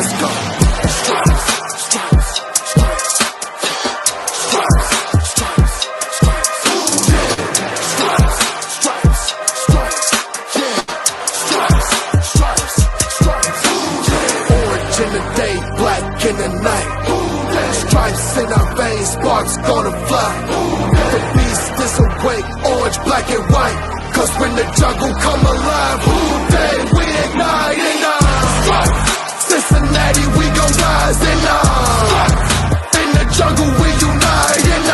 Let's go. Stripes, stripes, stripes, stripes, stripes, stripes, stripes, stripes, stripes, yeah, stripes, stripes, stripes, yeah. Orange in the day, black in the night. Stripes in our veins, sparks gonna fly. The beast is awake, orange, black and white. Cause when the jungle come alive, who day we ignite and Cincinnati, we gon' rise and in the jungle we unite and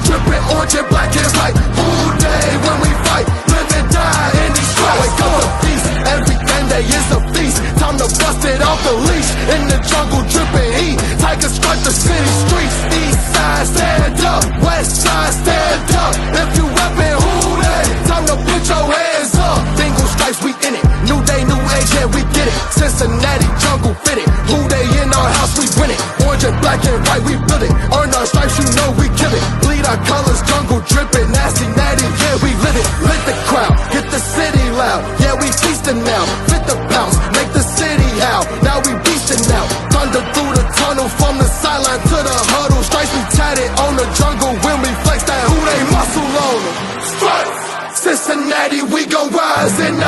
dripping orange and black and white. Who day when we fight, live and die in these stripes. Wake up the beast, every day is a feast. Time to bust it off the leash. In the jungle dripping heat, tigers strike the city streets. East side stand up, west side stand up. If you reppin' who day, time to put your hands up. Bengals stripes, we in it. New day, new age, yeah, we get it. Cincinnati jungle fit it. Who day in our house, we win it. Orange and black and white, we build it. Earn our stripes, you know we kill it. Bleed our colors, jungle dripping. Nasty, natty, yeah, we lit it. Lit the crowd, get the city loud. Yeah, we feasting now. Fit the bounce, make the city howl. Now we beastin' now. Thunder through the tunnel, from the sideline to the huddle. Stripes we tatted on the jungle when we flex that who they muscle on them. Stripes, Cincinnati, we gon' rise and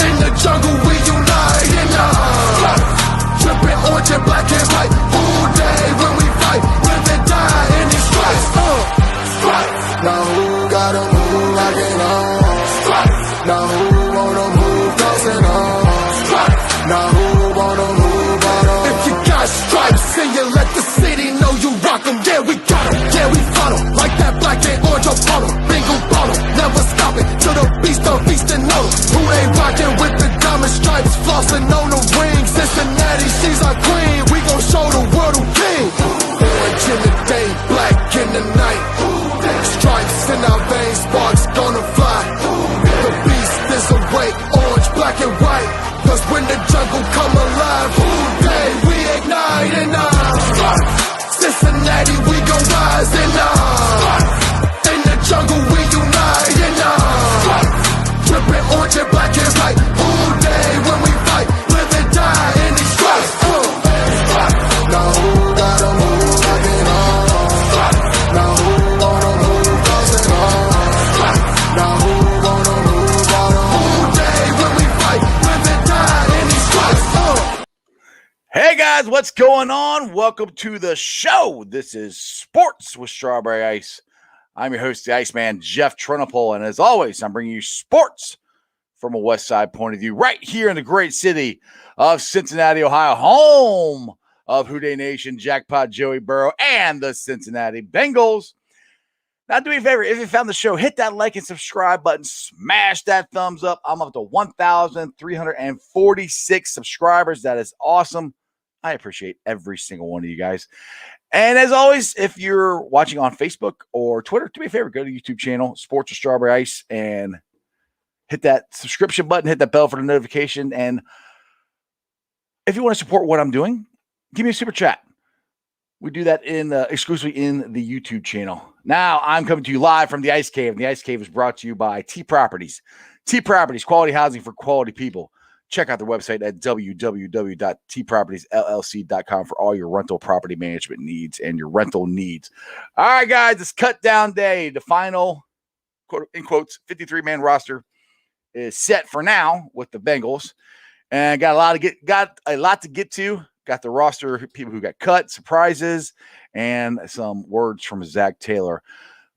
in the jungle we unite and dripping orange and black and white. Who day when we fight, live and die in these stripes. Stripes. Now who gotta move like it on? Stripes. Now who wanna move crossing on? Stripes. Now who wanna move out on? If you got stripes and you let the city know you rock 'em, yeah we got 'em, yeah we fought 'em. Like that black and orange Apollo, bingo bottle, never stop it till the beast on feastin' on 'em. Who they rockin' with the diamond stripes, flossing on the ring. Cincinnati, she's our queen, we gon' show the world who king. Orange in the day, black in the night. Stripes in our veins, sparks gonna fly. The beast is awake, orange, black and white. Cause when the jungle come alive, who day we ignite and Cincinnati, we gon' rise and in the jungle we unite and dripping orange and black and white. Who day when we fight, live and die in these stripes. Now who gotta move like it on? Now who wanna move crossing on? Now who wanna move out on? Who day when we fight, live and die in these stripes. Hey guys, what's going on? Welcome to the show. This is Sports with Strawberry Ice. I'm your host, the Iceman, Jeff Trenopole, and as always, I'm bringing you sports from a West Side point of view, right here in the great city of Cincinnati, Ohio, home of Who Dey Nation, Jackpot Joey Burrow, and the Cincinnati Bengals. Now, do me a favor, if you found the show, hit that like and subscribe button, smash that thumbs up. I'm up to 1,346 subscribers. That is awesome. I appreciate every single one of you guys. And as always, if you're watching on Facebook or Twitter, do me a favor, go to the YouTube channel, Sports with Strawberry Ice, and hit that subscription button, hit that bell for the notification. And if you want to support what I'm doing, give me a super chat. We do that exclusively in the YouTube channel. Now, I'm coming to you live from the Ice Cave. And the Ice Cave is brought to you by T Properties. T Properties, quality housing for quality people. Check out their website at www.tpropertiesllc.com for all your rental property management needs and your rental needs. All right, guys, it's cut down day. The final, quote, in quotes, 53-man roster is set for now with the Bengals. And got a lot to get to. Got the roster of people who got cut, surprises, and some words from Zach Taylor.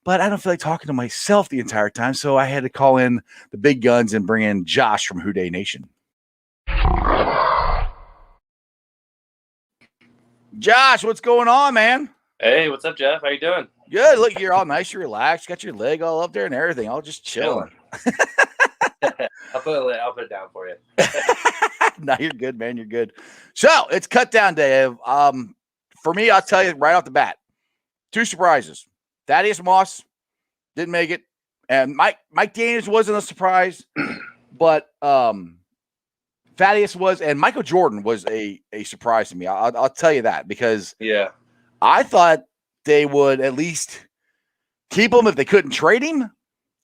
But I don't feel like talking to myself the entire time, so I had to call in the big guns and bring in Josh from Who Dey Nation. Josh, what's going on, man? Hey, what's up, Jeff? How you doing? Good. Look, you're all nice, you're relaxed, got your leg all up there and everything, all just chilling. I'll put it down for you. No, you're good, man. You're good. So it's cut down day. For me, I'll tell you right off the bat, two surprises. Thaddeus Moss didn't make it, and Mike Daniels wasn't a surprise, but Thaddeus was, and Michael Jordan was a surprise to me. I'll tell you that, because I thought they would at least keep him if they couldn't trade him,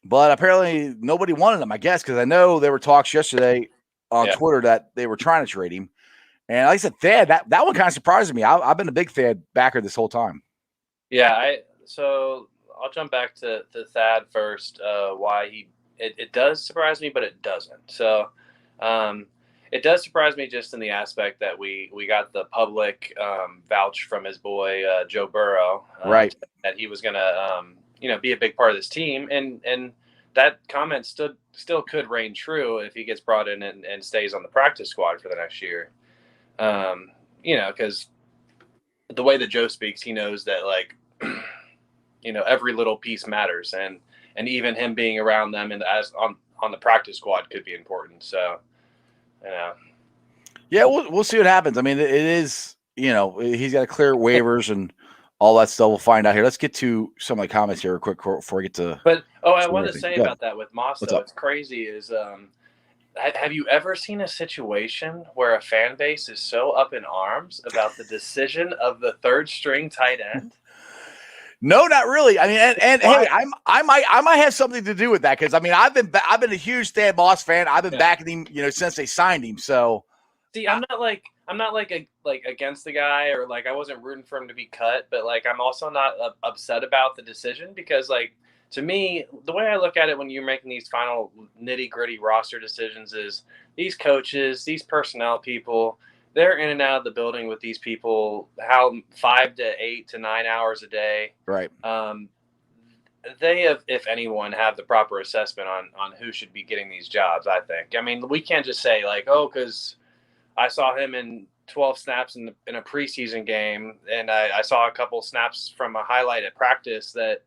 but apparently nobody wanted him, I guess, because I know there were talks yesterday on Twitter that they were trying to trade him. And like I said, Thad, that one kind of surprised me. I've been a big Thad backer this whole time. Yeah, so I'll jump back to Thad first. Why it does surprise me, but it doesn't. So it does surprise me just in the aspect that we got the public vouch from his boy Joe Burrow, right? That he was going to be a big part of this team, and that comment still could reign true if he gets brought in and stays on the practice squad for the next year. Because the way that Joe speaks, he knows that every little piece matters, and even him being around them and as on the practice squad could be important. So, yeah, we'll see what happens. I mean, it is, he's got to clear waivers and all that stuff. We'll find out here. Let's get to some of the comments here real quick before we get to. But I want to say about that with Moss, though, it's crazy. Is have you ever seen a situation where a fan base is so up in arms about the decision of the third string tight end? No, not really. I mean, and hey, I might have something to do with that because I mean, I've been a huge Stan Moss fan. I've been backing him, since they signed him. So, see, I'm not against the guy or I wasn't rooting for him to be cut, but I'm also not upset about the decision because to me, the way I look at it when you're making these final nitty-gritty roster decisions is these coaches, these personnel people, they're in and out of the building with these people 5 to 8 to 9 hours a day. Right. They have, if anyone, have the proper assessment on who should be getting these jobs, I think. I mean, we can't just say because I saw him in 12 snaps in a preseason game and I saw a couple snaps from a highlight at practice that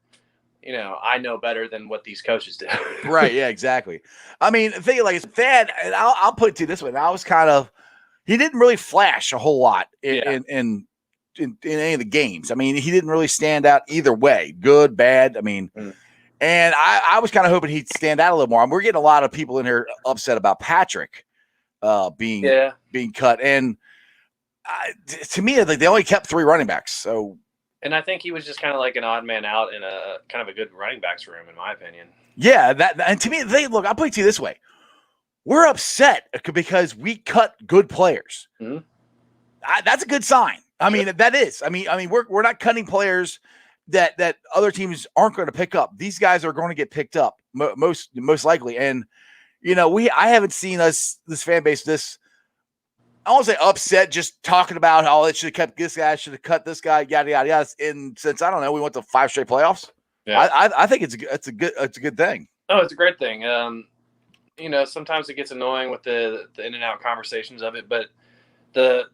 I know better than what these coaches do. Right. Yeah, exactly. I mean, the thing Thad, and I'll put it to you this way. I was he didn't really flash a whole lot in any of the games. I mean, he didn't really stand out either way, good, bad. I mean, and I was kind of hoping he'd stand out a little more. We're getting a lot of people in here upset about Patrick being cut. And to me, they only kept 3 running backs. So. And I think he was just kind of like an odd man out in a kind of a good running backs room, in my opinion. Yeah, and to me, look. I'll put it to you this way: we're upset because we cut good players. Mm-hmm. That's a good sign. I mean, that is. I mean, we're not cutting players that other teams aren't going to pick up. These guys are going to get picked up most likely. And I haven't seen this fan base this. I won't say upset, just talking about how it should have kept this guy, should have cut this guy, yada yada yada. And since I don't know, we went to 5 straight playoffs. Yeah, I think it's a good thing. Oh, it's a great thing. Sometimes it gets annoying with the in and out conversations of it, but the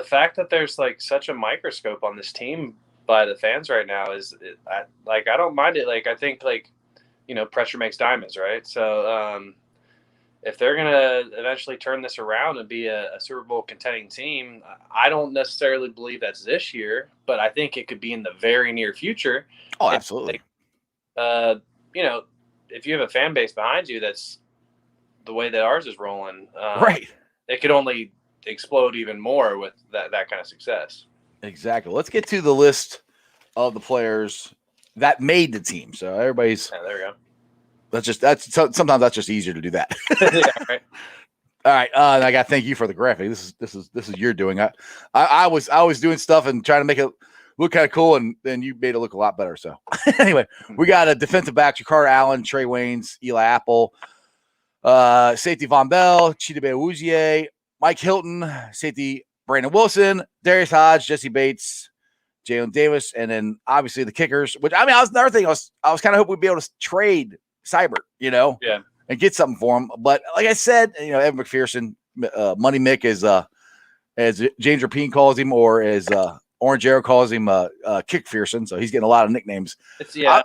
fact that there's such a microscope on this team by the fans right now I don't mind it. I think pressure makes diamonds, right? So. If they're going to eventually turn this around and be a Super Bowl contending team, I don't necessarily believe that's this year, but I think it could be in the very near future. Oh, absolutely. If you have a fan base behind you, that's the way that ours is rolling. Right. It could only explode even more with that kind of success. Exactly. Let's get to the list of the players that made the team. So everybody's. Yeah, there we go. Sometimes that's just easier to do that. Yeah, right. All right. I got to thank you for the graphic. This is your doing. I was doing stuff and trying to make it look kind of cool, and then you made it look a lot better. So anyway, we got a defensive back: Ricardo Allen, Trey Waynes, Eli Apple, safety Von Bell, Chidobe Awuzie, Mike Hilton, safety Brandon Wilson, Darius Hodge, Jesse Bates, Jalen Davis, and then obviously the kickers. Which I was another thing. I was kind of hoping we'd be able to trade Seibert, and get something for him. But like I said, Evan McPherson, Money Mick as James Rapine calls him, or as Orange Arrow calls him, Kickpherson. So he's getting a lot of nicknames. I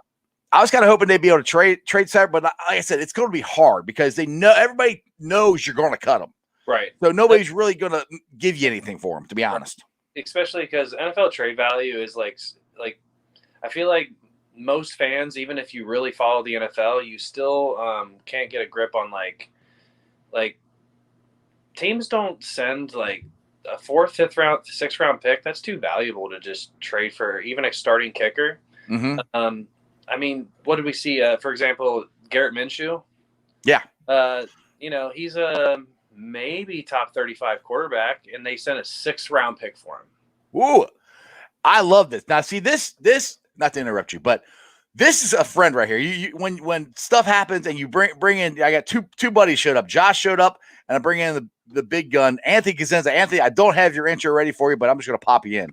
was kind of hoping they'd be able to trade Seibert, but like I said, it's going to be hard because everybody knows you're going to cut him. Right. So nobody's really going to give you anything for him, to be honest. Especially because NFL trade value is I feel like most fans, even if you really follow the NFL, you still can't get a grip on teams don't send a 4th, 5th round, 6th round pick. That's too valuable to just trade for even a starting kicker. Mm-hmm. I mean, what did we see? For example, Garrett Minshew. Yeah. He's a maybe top 35 quarterback, and they sent a 6th-round pick for him. Ooh, I love this. Now, see, this, not to interrupt you, but this is a friend right here. You when stuff happens and you bring in, I got two buddies showed up. Josh showed up, and I bring in the big gun, Anthony Cosenza. Anthony, I don't have your intro ready for you, but I'm just going to pop you in.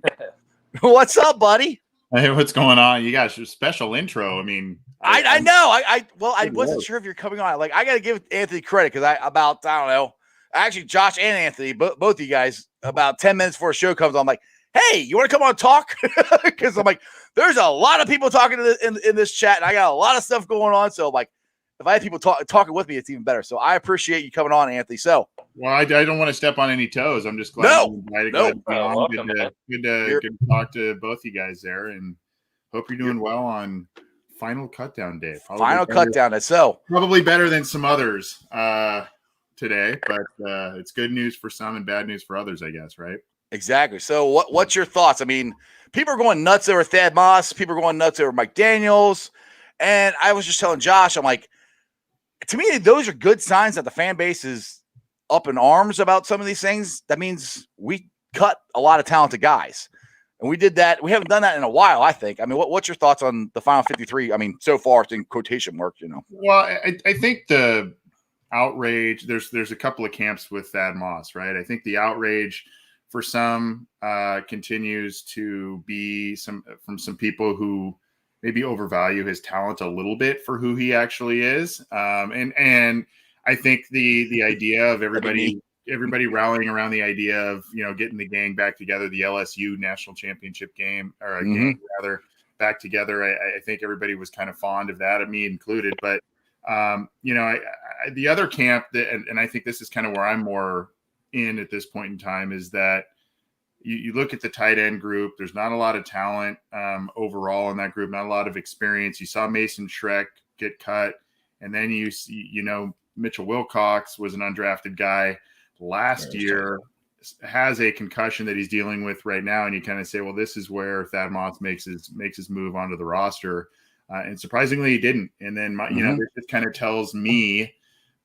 What's up, buddy? Hey, what's going on? You guys, your special intro. I mean, I know. I wasn't sure if you're coming on. Like, I got to give Anthony credit because I don't know. Actually, Josh and Anthony, both of you guys, about 10 minutes before a show comes on, I'm like, hey, you want to come on and talk? Because I'm like, there's a lot of people talking in this chat, and I got a lot of stuff going on. So, like, if I have people talking with me, it's even better. So I appreciate you coming on, Anthony. So, well, I don't want to step on any toes. I'm just glad you invited. Good to talk to both you guys there, and hope you're doing well on Final Cutdown Day. Cutdown Day. So probably better than some others today, but it's good news for some and bad news for others, I guess, right? Exactly. So what's your thoughts? I mean, people are going nuts over Thad Moss. People are going nuts over Mike Daniels. And I was just telling Josh, I'm like, to me, those are good signs that the fan base is up in arms about some of these things. That means we cut a lot of talented guys. And we did that. We haven't done that in a while, I think. I mean, what's your thoughts on the final 53? I mean, so far it's in quotation marks, you know. Well, I think the outrage, there's a couple of camps with Thad Moss, right? I think the outrage for some continues to be from some people who maybe overvalue his talent a little bit for who he actually is. And I think the idea of everybody rallying around the idea of, you know, getting the gang back together, the LSU national championship game, or game rather, back together. I think everybody was kind of fond of that, me included. But, you know, the other camp, and I think this is kind of where I'm more in at this point in time, is that you look at the tight end group. There's not a lot of talent overall in that group, not a lot of experience. You saw Mason Schreck get cut, and then you know, Mitchell Wilcox was an undrafted guy last year, has a concussion that he's dealing with right now, and you kind of say, well, this is where Thad Moss makes his move onto the roster, and surprisingly, he didn't. And then you know, this kind of tells me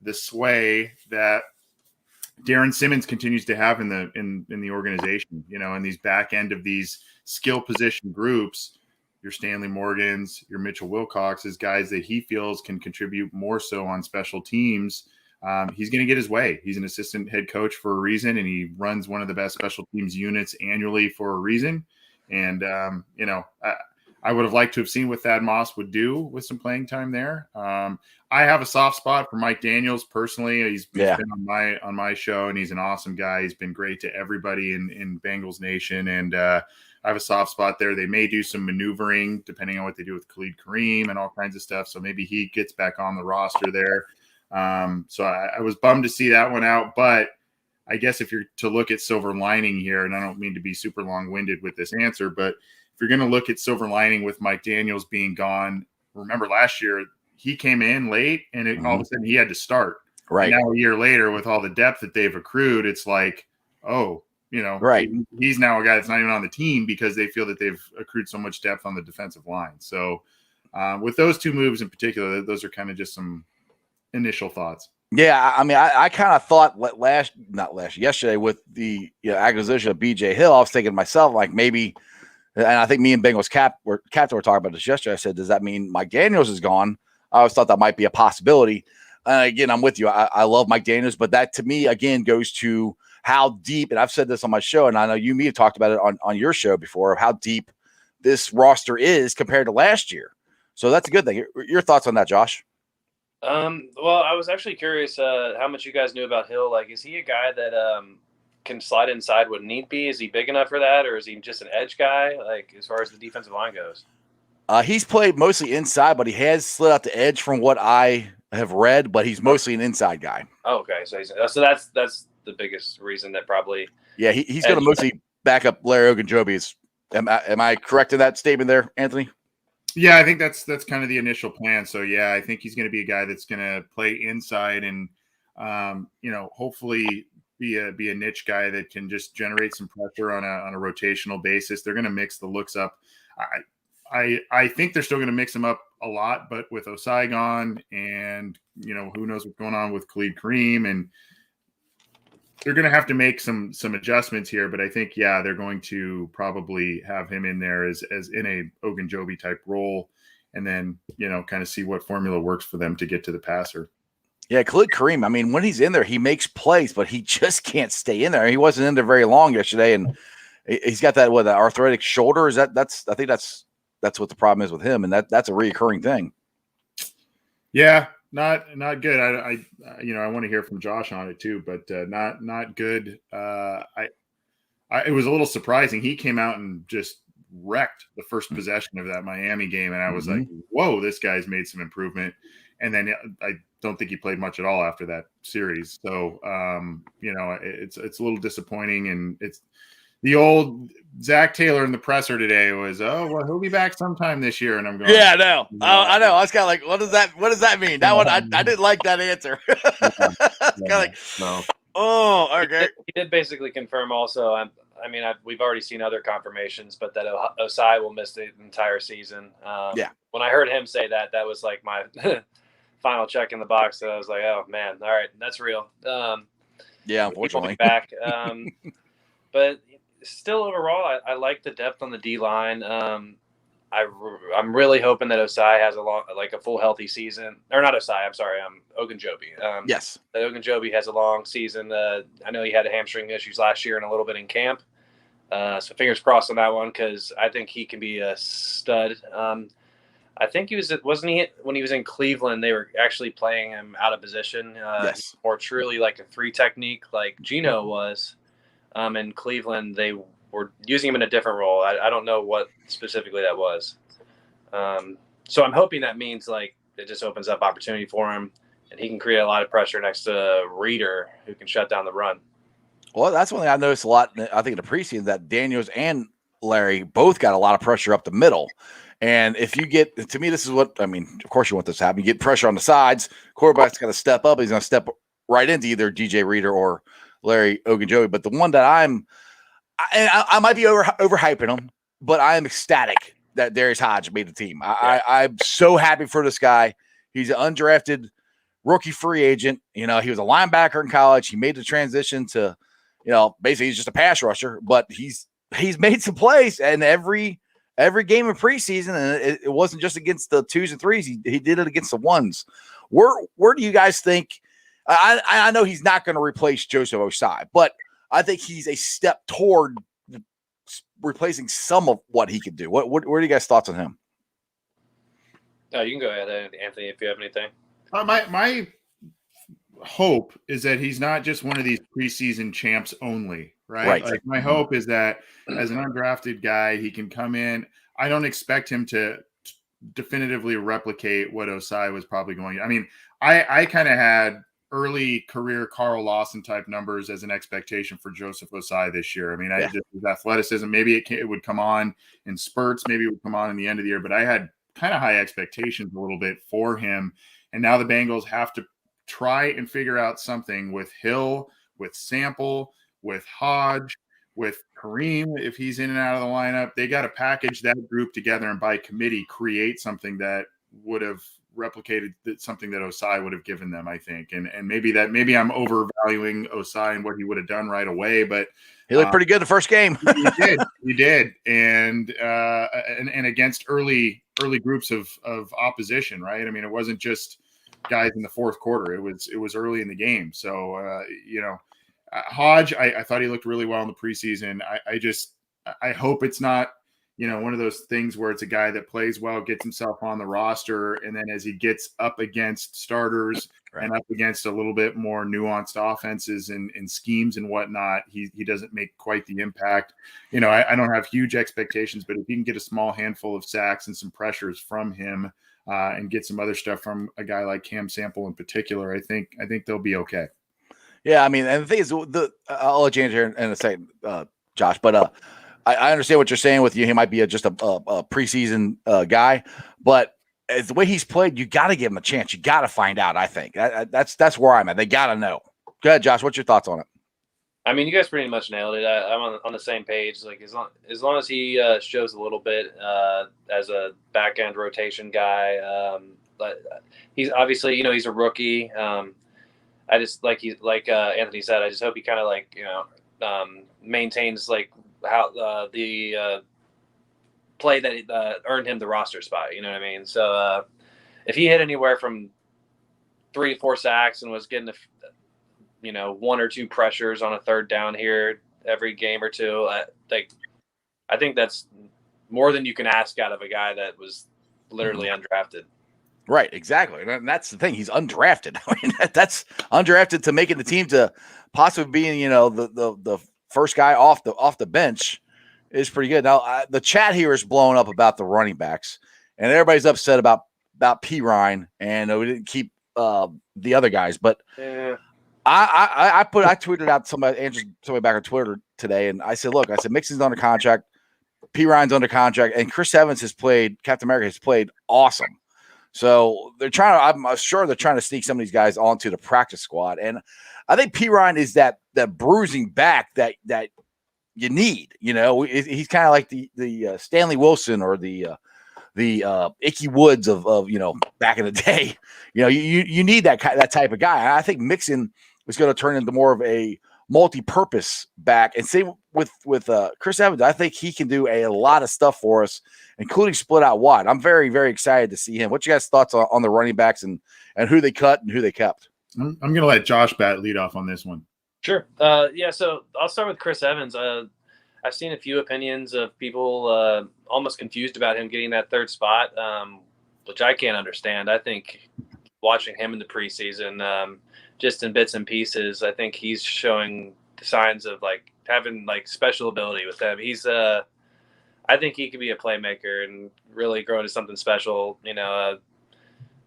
the sway that Darren Simmons continues to have in the organization, you know, in these back end of these skill position groups, your Stanley Morgans, your Mitchell Wilcoxes, guys that he feels can contribute more so on special teams. He's going to get his way. He's an assistant head coach for a reason, and he runs one of the best special teams units annually for a reason. And, you know, I would have liked to have seen what Thad Moss would do with some playing time there. I have a soft spot for Mike Daniels personally. He's been on my show, and he's an awesome guy. He's been great to everybody in Bengals Nation, and I have a soft spot there. They may do some maneuvering depending on what they do with Khalid Kareem and all kinds of stuff. So maybe he gets back on the roster there. So I was bummed to see that one out, but I guess if you're to look at silver lining here, and I don't mean to be super long-winded with this answer, but if you're going to look at silver lining with Mike Daniels being gone, remember last year he came in late, and all of a sudden he had to start. Right. And now a year later, with all the depth that they've accrued, it's like, oh, you know, right. He's now a guy that's not even on the team because they feel that they've accrued so much depth on the defensive line. So with those two moves in particular, those are kind of just some initial thoughts. Yeah, I mean, I kind of thought yesterday with the acquisition of BJ Hill, I was thinking to myself, like, maybe, and I think me and Bengals Captain were talking about this yesterday. I said, does that mean Mike Daniels is gone? I always thought that might be a possibility. Again, I'm with you. I love Mike Daniels, but that to me, again, goes to how deep, and I've said this on my show, and I know you may have talked about it on your show before, of how deep this roster is compared to last year. So that's a good thing. Your thoughts on that, Josh? Well, I was actually curious how much you guys knew about Hill. Like, is he a guy that can slide inside when need be? Is he big enough for that, or is he just an edge guy, like, as far as the defensive line goes? He's played mostly inside, but he has slid out the edge from what I have read, but he's mostly an inside guy. Oh, okay. So that's the biggest reason that probably. Yeah, he's going to mostly back up Larry Ogunjobi. Am I correct in that statement there, Anthony? Yeah, I think that's kind of the initial plan. So yeah, I think he's going to be a guy that's going to play inside and you know, hopefully be a niche guy that can just generate some pressure on a rotational basis. They're going to mix the looks up. I think they're still going to mix them up a lot, but with Osai gone, and you know, who knows what's going on with Khalid Kareem, and they're going to have to make some adjustments here, but I think, yeah, they're going to probably have him in there as in a Ogunjobi type role, and then, kind of see what formula works for them to get to the passer. Yeah, Khalid Kareem, I mean, when he's in there, he makes plays, but he just can't stay in there. He wasn't in there very long yesterday, and he's got that arthritic shoulder. I think that's what the problem is with him, and that's a recurring thing. Yeah, not good. I want to hear from Josh on it too, but not good. It was a little surprising. He came out and just wrecked the first possession of that Miami game, and I was like, whoa, this guy's made some improvement. And then I don't think he played much at all after that series. So, it's a little disappointing, and it's the old Zach Taylor in the presser today was, oh, well, he'll be back sometime this year. And I'm going, yeah, no, I know. I was kind of like, what does that mean? That one, I didn't like that answer. Oh, okay. He did basically confirm also. We've already seen other confirmations, but that Osai will miss the entire season. When I heard him say that was like my final check in the box. So I was like, oh man, all right, that's real. Yeah, unfortunately. Back. But still, overall, I like the depth on the D line. I'm really hoping that Osai has a full healthy season, or not Osai. I'm sorry, Ogunjobi. Yes, that Ogunjobi has a long season. I know he had hamstring issues last year and a little bit in camp. So fingers crossed on that one, because I think he can be a stud. I think wasn't he when he was in Cleveland, they were actually playing him out of position. Yes, or truly like a 3 technique, like Geno was. In Cleveland, they were using him in a different role. I don't know what specifically that was. So I'm hoping that means like it just opens up opportunity for him, and he can create a lot of pressure next to Reader, who can shut down the run. Well, that's one thing I noticed a lot. I think in the preseason, that Daniels and Larry both got a lot of pressure up the middle. And if you get, to me, this is what, I mean, of course you want this to happen. You get pressure on the sides. Quarterback's got to step up. He's going to step right into either DJ Reader or Larry Ogunjobi. But the one that I might be overhyping him, but I am ecstatic that Darius Hodge made the team. I'm so happy for this guy. He's an undrafted rookie free agent. He was a linebacker in college. He made the transition to, basically he's just a pass rusher, but he's made some plays, and every game in preseason, and it wasn't just against the 2s and 3s. He did it against the 1s. Where do you guys think? I know he's not going to replace Joseph Osai, but I think he's a step toward replacing some of what he could do. What are you guys' thoughts on him? No, you can go ahead, Anthony, if you have anything. My hope is that he's not just one of these preseason champs only, right? Like, my hope is that as an undrafted guy, he can come in. I don't expect him to definitively replicate what Osai was probably going. I mean, I kind of had early career Carl Lawson type numbers as an expectation for Joseph Osai this year. I mean, his athleticism, maybe it would come on in spurts, maybe it would come on in the end of the year, but I had kind of high expectations a little bit for him. And now the Bengals have to try and figure out something with Hill, with Sample, with Hodge, with Kareem, if he's in and out of the lineup. They got to package that group together and by committee create something that would have replicated something that Osai would have given them, I think. And maybe I'm overvaluing Osai and what he would have done right away, but he looked pretty good the first game. He did. And against early groups of opposition, right? I mean, it wasn't just guys in the fourth quarter. It was early in the game. So, Hodge, I thought he looked really well in the preseason. I hope it's not, one of those things where it's a guy that plays well, gets himself on the roster, and then as he gets up against starters and up against a little bit more nuanced offenses and schemes and whatnot, he doesn't make quite the impact. I don't have huge expectations, but if you can get a small handful of sacks and some pressures from him and get some other stuff from a guy like Cam Sample in particular, I think they'll be okay. Yeah, I mean, and the thing is, I'll let you answer in a second, Josh, but I understand what you're saying with you. He might be just a preseason guy, but as the way he's played, you got to give him a chance. You got to find out. I think that's where I'm at. They got to know. Go ahead, Josh. What's your thoughts on it? I mean, you guys pretty much nailed it. I'm on the same page. Like as long as he shows a little bit as a back end rotation guy, but he's obviously he's a rookie. I just like Anthony said, I just hope he kind of like maintains like how the play that earned him the roster spot. You know what I mean? So if he hit anywhere from 3 to 4 sacks and was getting 1 or 2 pressures on a third down here every game or two, I think that's more than you can ask out of a guy that was literally undrafted. Right, exactly. And that's the thing. He's undrafted. I mean, that's undrafted to making the team to possibly being, the first guy off the bench is pretty good. Now, the chat here is blowing up about the running backs, and everybody's upset about P. Ryan, and we didn't keep the other guys. But yeah. I tweeted out somebody back on Twitter today, and I said, look, Mixon's under contract, P. Ryan's under contract, and Chris Evans Captain America has played awesome. So I'm sure they're trying to sneak some of these guys onto the practice squad. And I think P. Ryan is that bruising back that you need. He's kind of like the Stanley Wilson or the Icky Woods of back in the day. You need that type of guy. And I think Mixon is going to turn into more of a multi-purpose back. And same with Chris Evans. I think he can do a lot of stuff for us, including split out wide. I'm very, very excited to see him. What you guys' thoughts on the running backs and who they cut and who they kept? I'm going to let Josh Batt lead off on this one. Sure. So I'll start with Chris Evans. I've seen a few opinions of people almost confused about him getting that third spot, which I can't understand. I think watching him in the preseason, just in bits and pieces, I think he's showing signs of like having like special ability with him. I think he could be a playmaker and really grow into something special.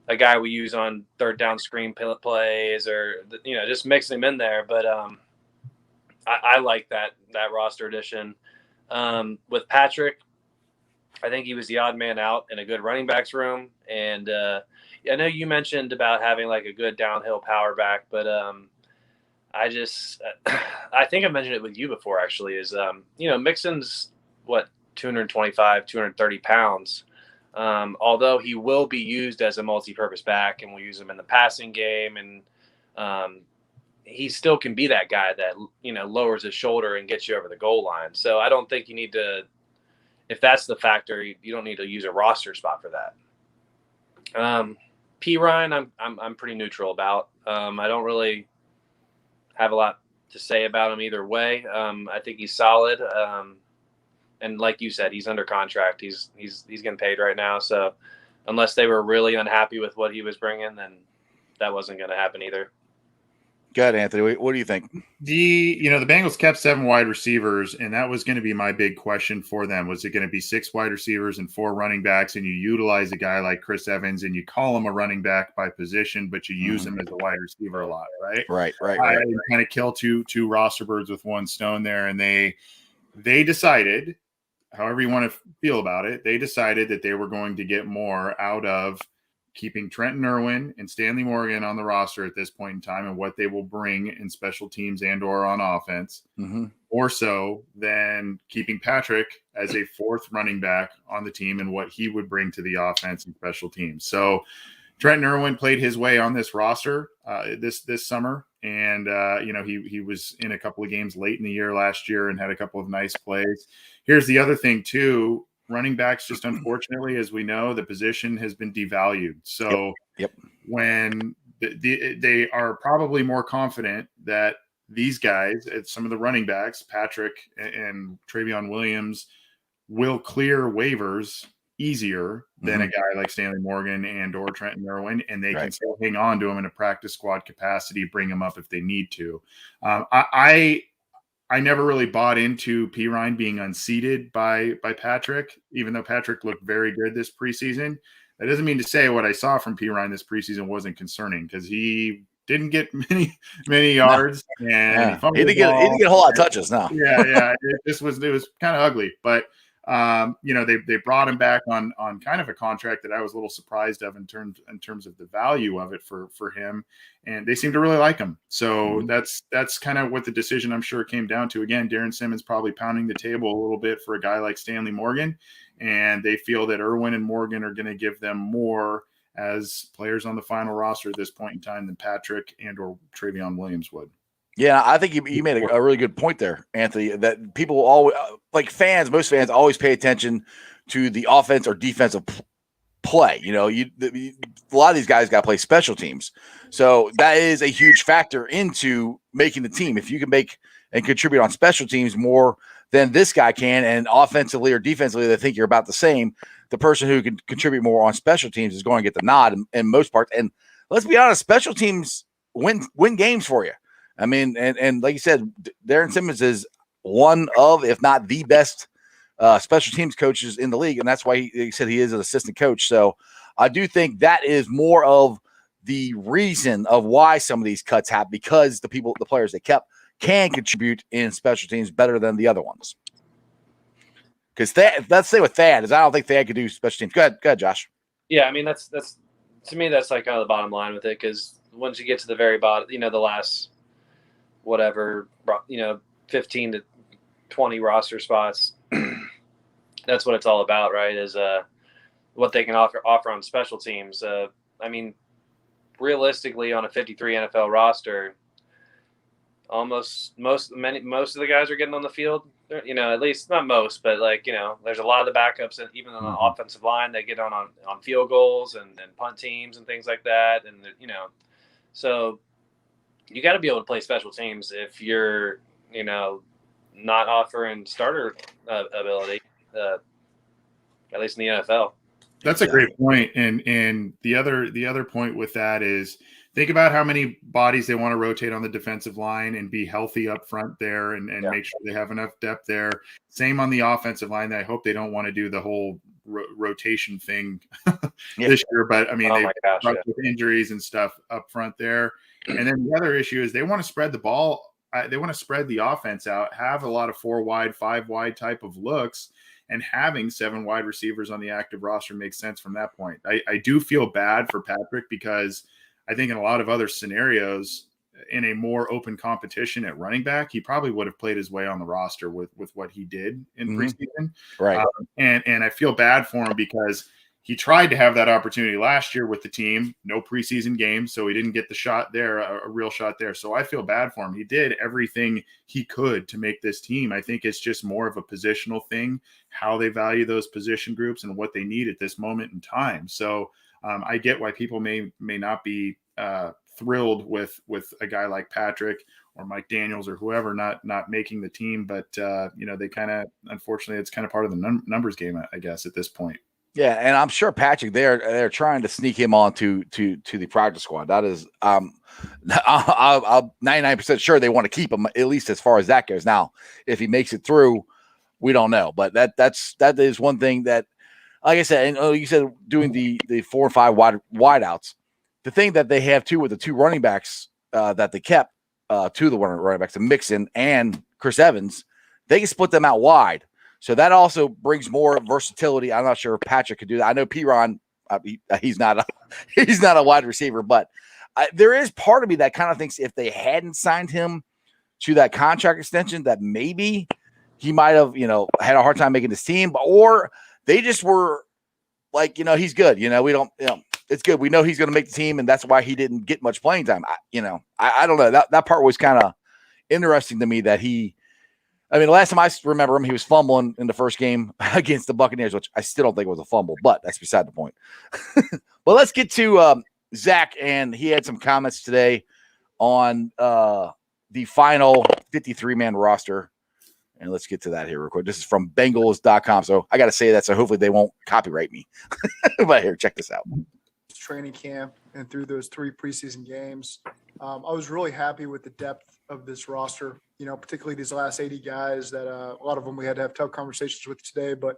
A guy we use on third down screen plays, or just mixing him in there. But I like that roster addition. With Patrick, I think he was the odd man out in a good running backs room. And I know you mentioned about having like a good downhill power back, but I think I mentioned it with you before actually, is Mixon's 225, 230 pounds. Although he will be used as a multi-purpose back, and we'll use him in the passing game, and he still can be that guy that lowers his shoulder and gets you over the goal line. So I don't think you need to, if that's the factor, you don't need to use a roster spot for that. P. Ryan, I'm pretty neutral about. I don't really have a lot to say about him either way. I think he's solid. And like you said, he's under contract. He's getting paid right now. So unless they were really unhappy with what he was bringing, then that wasn't going to happen either. Go ahead, Anthony. What do you think? The Bengals kept 7 wide receivers, and that was going to be my big question for them. Was it going to be 6 wide receivers and 4 running backs, and you utilize a guy like Chris Evans and you call him a running back by position, but you use him as a wide receiver a lot, right? Right. I kind of kill two roster birds with one stone there, and they decided, however you want to feel about it, they decided that they were going to get more out of keeping Trenton Irwin and Stanley Morgan on the roster at this point in time and what they will bring in special teams and or on offense, or so than keeping Patrick as a 4th running back on the team and what he would bring to the offense and special teams. So Trenton Irwin played his way on this roster this summer. And, he was in a couple of games late in the year last year and had a couple of nice plays. Here's the other thing, too. Running backs, just unfortunately, as we know, the position has been devalued. So when they are probably more confident that these guys, some of the running backs, Patrick and Travion Williams, will clear waivers easier than a guy like Stanley Morgan and or Trenton Irwin, and they can still hang on to him in a practice squad capacity, bring him up if they need to. I never really bought into P. Ryan being unseated by Patrick, even though Patrick looked very good this preseason. That doesn't mean to say what I saw from P. Ryan this preseason wasn't concerning, because he didn't get many yards, and he didn't get a whole lot of touches. No, it was kind of ugly, but they brought him back on kind of a contract that I was a little surprised of in terms of the value of it for him, and they seem to really like him. So that's kind of what the decision, I'm sure, came down to. Again, Darren Simmons probably pounding the table a little bit for a guy like Stanley Morgan, and they feel that Irwin and Morgan are going to give them more as players on the final roster at this point in time than Patrick and or Travion Williams would. Yeah, I think you made a really good point there, Anthony, that people always, like fans, most fans always pay attention to the offense or defensive play. You know, a lot of these guys got to play special teams. So that is a huge factor into making the team. If you can make and contribute on special teams more than this guy can, and offensively or defensively, they think you're about the same, the person who can contribute more on special teams is going to get the nod in most parts. And let's be honest, special teams win games for you. I mean, and like you said, Darren Simmons is one of, if not the best special teams coaches in the league. And that's why he said he is an assistant coach. So I do think that is more of the reason of why some of these cuts happen, because the players they kept can contribute in special teams better than the other ones. Because let's say with Thad, is I don't think Thad could do special teams. Go ahead, Josh. Yeah, I mean, that's to me, that's like kind of the bottom line with it, because once you get to the very bottom, you know, the last whatever, you know, 15 to 20 roster spots, that's what it's all about, right? Is what they can offer on special teams. I mean, realistically, on a 53 NFL roster, most of the guys are getting on the field. You know, at least not most, but like, you know, there's a lot of the backups, and even on the offensive line, they get on field goals and punt teams and things like that, and you know, so you got to be able to play special teams if you're, you know, not offering starter ability, at least in the NFL. That's a great point. And the other point with that is, think about how many bodies they want to rotate on the defensive line and be healthy up front there and make sure they have enough depth there. Same on the offensive line. I hope they don't want to do the whole rotation thing this year, but I mean, they've got injuries and stuff up front there. And then the other issue is they want to spread the ball. They want to spread the offense out, have a lot of 4 wide, 5 wide type of looks, and having 7 wide receivers on the active roster makes sense from that point. I do feel bad for Patrick, because I think in a lot of other scenarios, in a more open competition at running back, he probably would have played his way on the roster with what he did in preseason. Right. And I feel bad for him, because he tried to have that opportunity last year with the team, no preseason games, so he didn't get the shot there, a real shot there. So I feel bad for him. He did everything he could to make this team. I think it's just more of a positional thing, how they value those position groups and what they need at this moment in time. So I get why people may not be thrilled with a guy like Patrick or Mike Daniels or whoever not making the team, but you know, they kind of, unfortunately, it's kind of part of the numbers game, I guess, at this point. Yeah, and I'm sure Patrick, they're trying to sneak him on to the practice squad. That is, I'm 99% sure they want to keep him, at least as far as that goes. Now, if he makes it through, we don't know, but that is one thing that, like I said, and you said doing the 4 and 5 wide outs. The thing that they have too with the 2 running backs that they kept, 2 of the running backs, the Mixon and Chris Evans, they can split them out wide. So that also brings more versatility. I'm not sure if Patrick could do that. I know P-Ron, he's not a wide receiver, but there is part of me that kind of thinks if they hadn't signed him to that contract extension, that maybe he might have, you know, had a hard time making this team, or they just were like, you know, he's good. You know, we don't, you know, it's good. We know he's going to make the team, and that's why he didn't get much playing time. I don't know. That part was kind of interesting to me that I mean, the last time I remember him, he was fumbling in the first game against the Buccaneers, which I still don't think was a fumble, but that's beside the point. Well, let's get to Zach, and he had some comments today on the final 53-man roster, and let's get to that here real quick. This is from Bengals.com, so I got to say that, so hopefully they won't copyright me. But here, check this out. Training camp and through those 3 preseason games, I was really happy with the depth of this roster, you know, particularly these last 80 guys that a lot of them we had to have tough conversations with today, but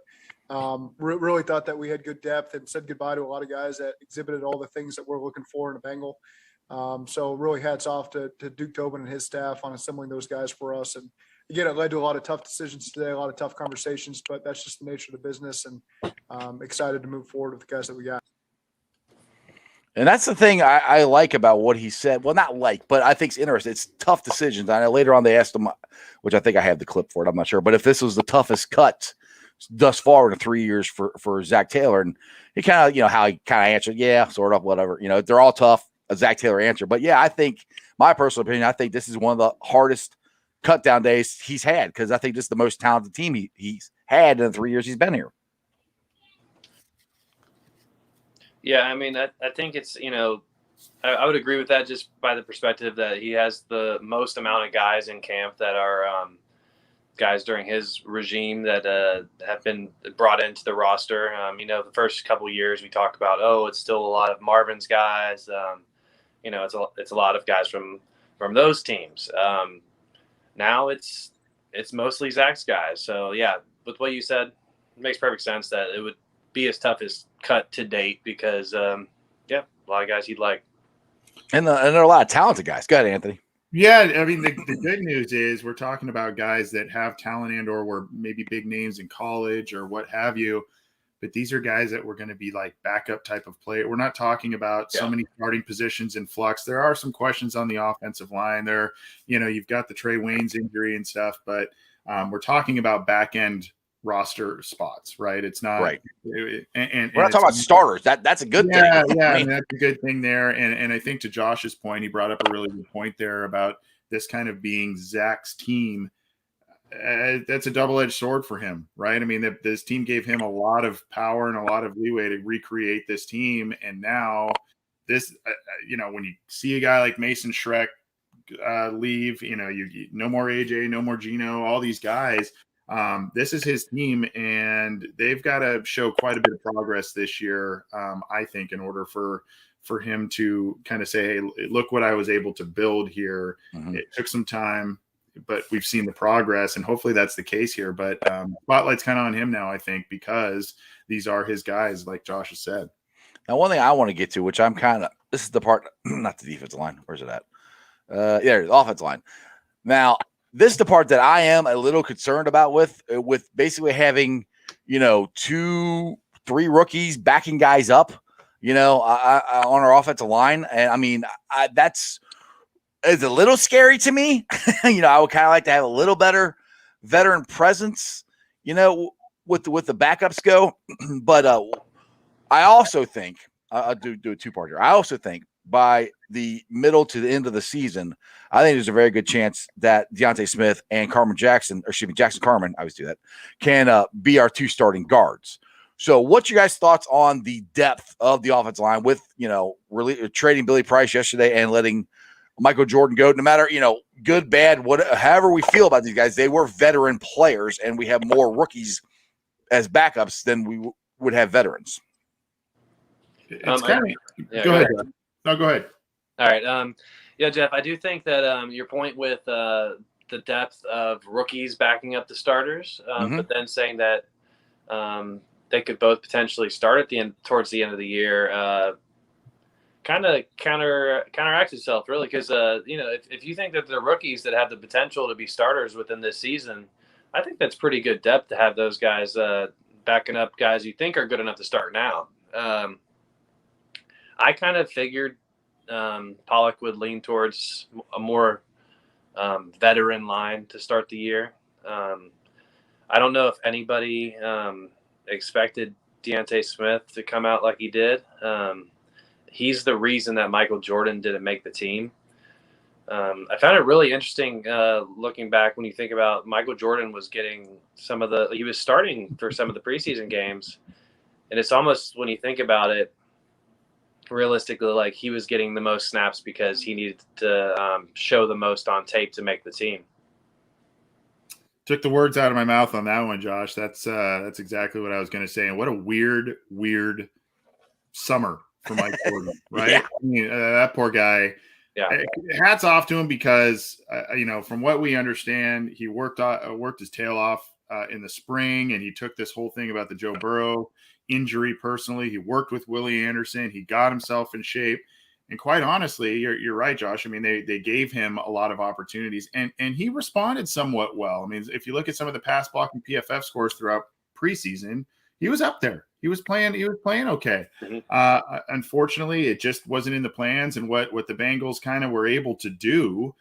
really thought that we had good depth and said goodbye to a lot of guys that exhibited all the things that we're looking for in a Bengal. So really hats off to Duke Tobin and his staff on assembling those guys for us. And again, it led to a lot of tough decisions today, a lot of tough conversations, but that's just the nature of the business, and excited to move forward with the guys that we got. And that's the thing I like about what he said. Well, not like, but I think it's interesting. It's tough decisions. I know later on they asked him, which I think I have the clip for it, I'm not sure, but if this was the toughest cut thus far in the 3 years for Zach Taylor. And he kind of, how he kind of answered, yeah, sort of, whatever. They're all tough, a Zach Taylor answer. But yeah, I think, my personal opinion, I think this is one of the hardest cut down days he's had, because I think this is the most talented team he's had in the 3 years he's been here. Yeah, I mean, I think it's, I would agree with that, just by the perspective that he has the most amount of guys in camp that are guys during his regime that have been brought into the roster. The first couple of years we talked about, it's still a lot of Marvin's guys. It's a lot of guys from those teams. Now it's mostly Zach's guys. So yeah, with what you said, it makes perfect sense that it would be his toughest cut to date, because a lot of guys he'd like. And there are a lot of talented guys. Go ahead, Anthony. Yeah, I mean, the good news is we're talking about guys that have talent and or were maybe big names in college or what have you, but these are guys that were going to be like backup type of player. We're not talking about so many starting positions in flux. There are some questions on the offensive line there. You've got the Trey Waynes injury and stuff, but we're talking about back end roster spots, right? It's not right. And we're not talking about starters. That's a good thing. Yeah, I mean, that's a good thing there. And I think to Josh's point, he brought up a really good point there about this kind of being Zach's team. That's a double-edged sword for him, right? I mean, this team gave him a lot of power and a lot of leeway to recreate this team. And now this, when you see a guy like Mason Schreck leave, you no more AJ, no more Gino, all these guys. This is his team, and they've got to show quite a bit of progress this year, I think, in order for him to kind of say, hey, look what I was able to build here. Mm-hmm. It took some time, but we've seen the progress, and hopefully that's the case here. But spotlight's kind of on him now, I think, because these are his guys, like Josh has said. Now, one thing I want to get to, which this is the part, not the defensive line. Where's it at? The offensive line. Now, this is the part that I am a little concerned about with basically having, 2-3 rookies backing guys up, on our offensive line. And I mean, it's a little scary to me. I would kind of like to have a little better veteran presence, with the backups go. But I also think I'll do a two-part here. I also think by the middle to the end of the season, I think there's a very good chance that Deontay Smith and Jackson Carman, I always do that, can be our 2 starting guards. So what's your guys' thoughts on the depth of the offensive line with, trading Billy Price yesterday and letting Michael Jordan go? No matter, good, bad, however we feel about these guys, they were veteran players, and we have more rookies as backups than we would have veterans. It's go ahead. No, go ahead. All right. Jeff, I do think that your point with the depth of rookies backing up the starters, but then saying that they could both potentially start towards the end of the year, kind of counteracts itself, really, because if you think that the rookies that have the potential to be starters within this season, I think that's pretty good depth to have those guys backing up guys you think are good enough to start now. I kind of figured Pollock would lean towards a more veteran line to start the year. I don't know if anybody expected Deontay Smith to come out like he did. He's the reason that Michael Jordan didn't make the team. I found it really interesting looking back when you think about Michael Jordan was getting he was starting for some of the preseason games. And it's almost, when you think about it, realistically, like he was getting the most snaps because he needed to show the most on tape to make the team. Took the words out of my mouth on that one, Josh. That's exactly what I was going to say. And what a weird summer for Mike Jordan, right? Yeah. I mean, that poor guy. Yeah. Hats off to him because from what we understand, he worked his tail off in the spring, and he took this whole thing about the Joe Burrow injury personally. He worked with Willie Anderson. He got himself in shape. And quite honestly, you're right, Josh. I mean, they gave him a lot of opportunities, and he responded somewhat well. I mean, if you look at some of the pass blocking PFF scores throughout preseason, he was up there. He was playing okay. Mm-hmm. Unfortunately, it just wasn't in the plans and what the Bengals kind of were able to do.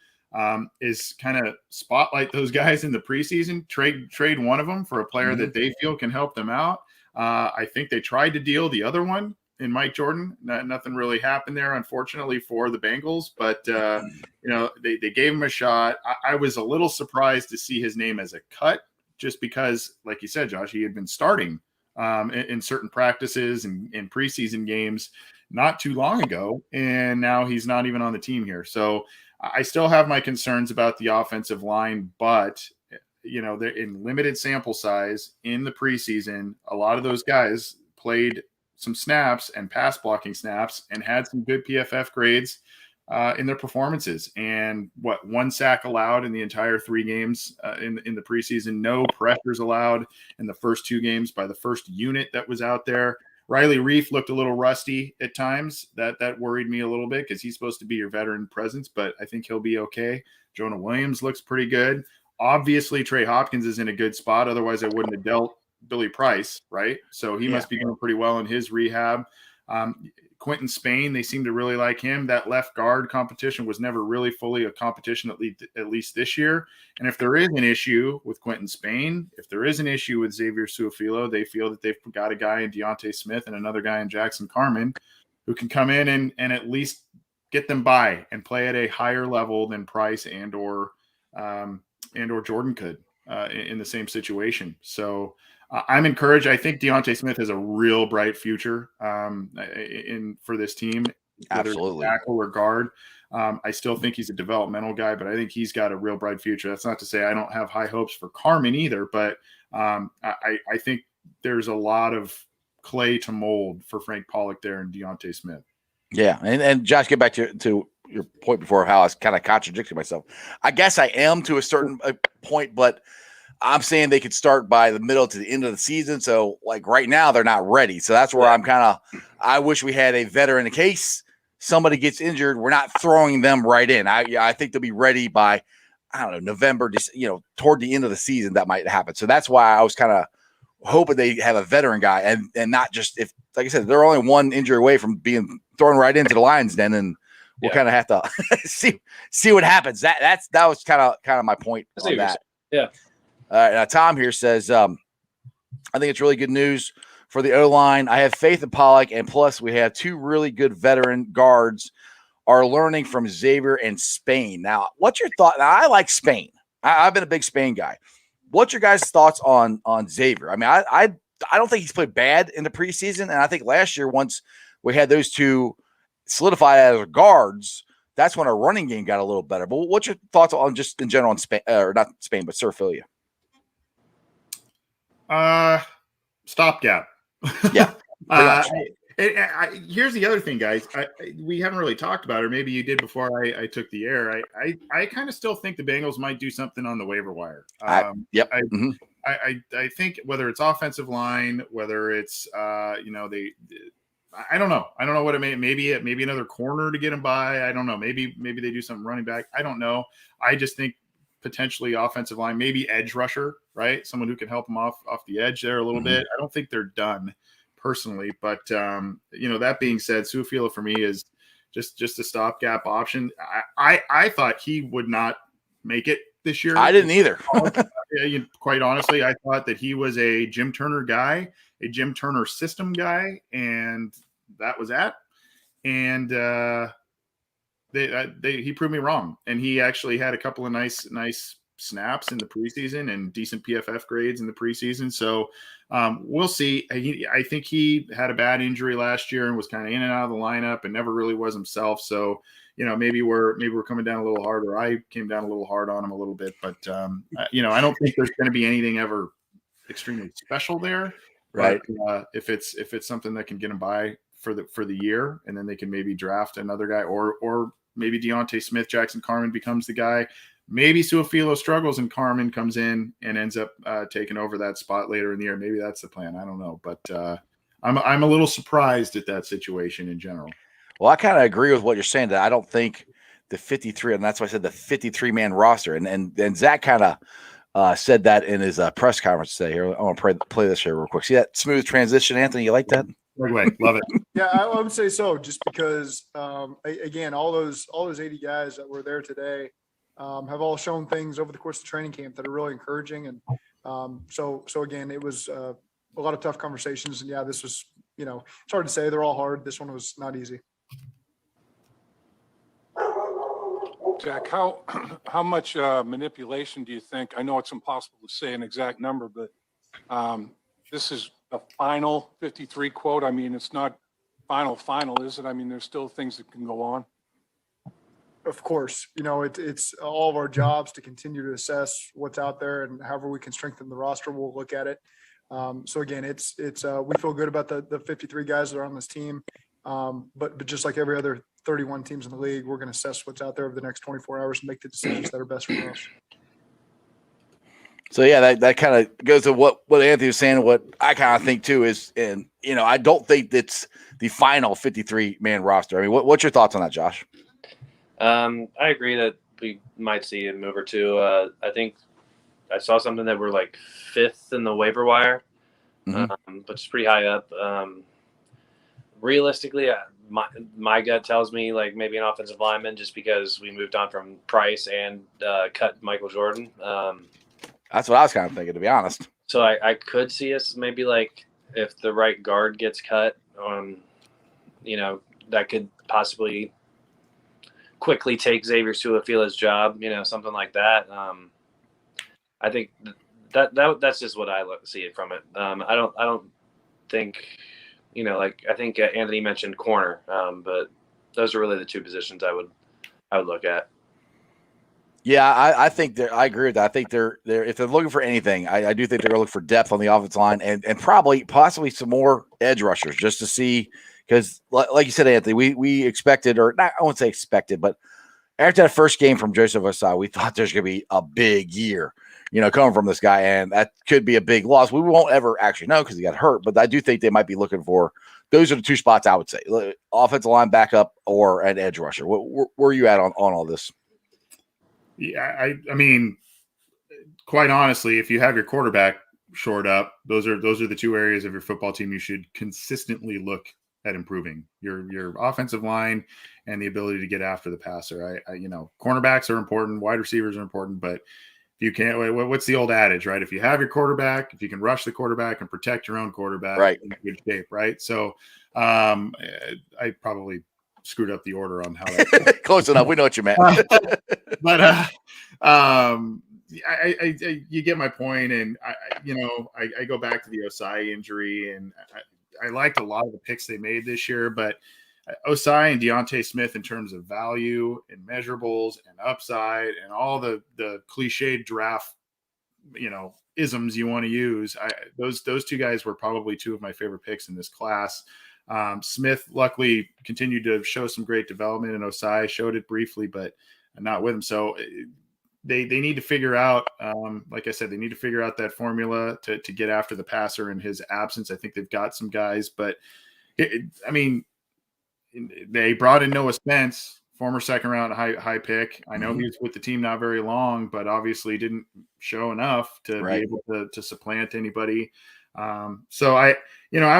is kind of spotlight those guys in the preseason, trade one of them for a player that they feel can help them out. I think they tried to deal the other one in Mike Jordan. Nothing really happened there, unfortunately, for the Bengals. But, they gave him a shot. I was a little surprised to see his name as a cut just because, like you said, Josh, he had been starting in certain practices and in preseason games not too long ago, and now he's not even on the team here. So I still have my concerns about the offensive line, but they're in limited sample size in the preseason. A lot of those guys played some snaps and pass blocking snaps and had some good PFF grades in their performances. And one sack allowed in the entire 3 games in the preseason, no pressures allowed in the first 2 games by the first unit that was out there. Riley Reif looked a little rusty at times. That worried me a little bit because he's supposed to be your veteran presence, but I think he'll be okay. Jonah Williams looks pretty good. Obviously, Trey Hopkins is in a good spot. Otherwise, I wouldn't have dealt Billy Price, right? So he must be doing pretty well in his rehab. Quentin Spain, they seem to really like him. That left guard competition was never really fully a competition, at least this year. And if there is an issue with Quentin Spain, if there is an issue with Xavier Su'a-Filo, they feel that they've got a guy in Deontay Smith and another guy in Jackson Carman who can come in and at least get them by and play at a higher level than Price and or Jordan could in the same situation. So I'm encouraged. I think Deontay Smith has a real bright future for this team. Absolutely. Tackle or guard. I still think he's a developmental guy, but I think he's got a real bright future. That's not to say I don't have high hopes for Carman either, but I think there's a lot of clay to mold for Frank Pollock there and Deontay Smith. Yeah. And Josh, get back to your point before how I was kind of contradicting myself. I guess I am to a certain point, but I'm saying they could start by the middle to the end of the season. So like right now they're not ready. So that's where I'm I wish we had a veteran in case somebody gets injured. We're not throwing them right in. I think they'll be ready by, I don't know, November, toward the end of the season that might happen. So that's why I was kind of hoping they have a veteran guy and not just if, like I said, they're only one injury away from being thrown right into the Lions den. And we'll kind of have to see what happens. That was kind of my point on that. Yeah. Now Tom here says, I think it's really good news for the O-line. I have faith in Pollock, and plus we have 2 really good veteran guards are learning from Xavier and Spain. Now, what's your thought? Now, I like Spain. I've been a big Spain guy. What's your guys' thoughts on Xavier? I mean, I don't think he's played bad in the preseason, and I think last year once we had those 2 solidified as guards, that's when our running game got a little better. But what's your thoughts on just in general on Spain, or not Spain, but Surfilia? Stopgap. Yeah. Here's the other thing, guys. We haven't really talked about it, or maybe you did before I took the air. I kind of still think the Bengals might do something on the waiver wire. I think whether it's offensive line, whether it's I don't know. I don't know what it may. Maybe another corner to get him by. I don't know. Maybe they do something running back. I don't know. I just think potentially offensive line, maybe edge rusher, right? Someone who can help them off the edge there a little bit. I don't think they're done personally, but that being said, Su'a-Filo for me is just a stopgap option. I thought he would not make it this year. I didn't either. Quite honestly, I thought that he was a Jim Turner guy, a Jim Turner system guy, and that was that. And he proved me wrong, and he actually had a couple of nice snaps in the preseason and decent PFF grades in the preseason. So we'll see. I think he had a bad injury last year and was kind of in and out of the lineup and never really was himself. So maybe we're coming down a little hard, or I came down a little hard on him a little bit. But I don't think there's going to be anything ever extremely special there. Right. But, if it's something that can get him by for the year, and then they can maybe draft another guy, or maybe Deontay Smith, Jackson Carman becomes the guy. Maybe Su'a-Filo struggles and Carman comes in and ends up taking over that spot later in the year. Maybe that's the plan. I don't know, but I'm a little surprised at that situation in general. Well, I kind of agree with what you're saying, that I don't think the 53, and that's why I said the 53-man roster. And Zach kind of said that in his press conference today. Here, I want to play this here real quick. See that smooth transition, Anthony? You like that? Way. Love it. Yeah, I would say so, just because again, all those 80 guys that were there today, have all shown things over the course of training camp that are really encouraging. And so again, it was a lot of tough conversations. And yeah, this was, it's hard to say. They're all hard. This one was not easy. Jack, how much manipulation do you think? I know it's impossible to say an exact number, but this is a final 53 quote. I mean, it's not final, is it? I mean, there's still things that can go on. Of course, it's all of our jobs to continue to assess what's out there, and however we can strengthen the roster, we'll look at it. So again, it's we feel good about the 53 guys that are on this team. But just like every other 31 teams in the league, we're going to assess what's out there over the next 24 hours and make the decisions that are best for us. So yeah, that kind of goes to what Anthony was saying. What I kind of think too is, and I don't think that's the final 53-man roster. I mean, what's your thoughts on that, Josh? I agree that we might see a move or two. I think I saw something that we're like 5th in the waiver wire, but it's pretty high up. Realistically, my gut tells me like maybe an offensive lineman, just because we moved on from Price and cut Michael Jordan. That's what I was kind of thinking, to be honest. So I could see us maybe like if the right guard gets cut, that could possibly quickly take Xavier Su'a-Fila's job, something like that. I think that's just what I see it from it. I don't think, I think Anthony mentioned corner, but those are really the two positions I would look at. Yeah, I think I agree with that. I think they're if they're looking for anything, I do think they're going to look for depth on the offensive line and possibly some more edge rushers, just to see, because like you said, Anthony, we expected, or not, I won't say expected, but after that first game from Joseph Osai, we thought there's going to be a big year, coming from this guy, and that could be a big loss. We won't ever actually know because he got hurt, but I do think they might be looking for, those are the two spots I would say, offensive line backup or an edge rusher. Where are you at on all this? Yeah, I mean, quite honestly, if you have your quarterback shored up, those are the two areas of your football team you should consistently look at improving. Your offensive line and the ability to get after the passer. Cornerbacks are important, wide receivers are important, but if you can't, what's the old adage, right? If you have your quarterback, if you can rush the quarterback and protect your own quarterback, right, in good shape, right? So I probably screwed up the order on how that close enough. We know what you meant. But you get my point, and I go back to the Osai injury, and I liked a lot of the picks they made this year, but Osai and Deontay Smith, in terms of value and measurables and upside and all the cliched draft isms you want to use, those two guys were probably two of my favorite picks in this class. Smith luckily continued to show some great development, and Osai showed it briefly, but not with him. So they need to figure out, like I said, they need to figure out that formula to get after the passer in his absence. I think they've got some guys, but they brought in Noah Spence, former second round high pick. I know he was with the team not very long, but obviously didn't show enough to be able to supplant anybody. So I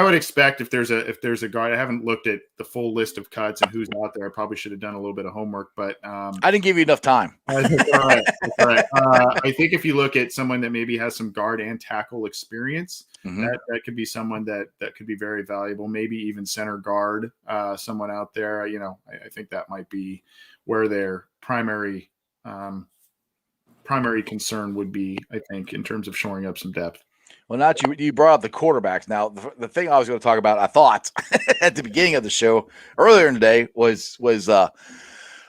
would expect if there's a guard, I haven't looked at the full list of cuts and who's out there. I probably should have done a little bit of homework, but I didn't give you enough time. All right. I think if you look at someone that maybe has some guard and tackle experience, that could be someone that could be very valuable. Maybe even center guard, someone out there. I think that might be where their primary concern would be, I think, in terms of shoring up some depth. Well, not you brought up the quarterbacks. Now, the thing I was going to talk about, I thought at the beginning of the show earlier in the day was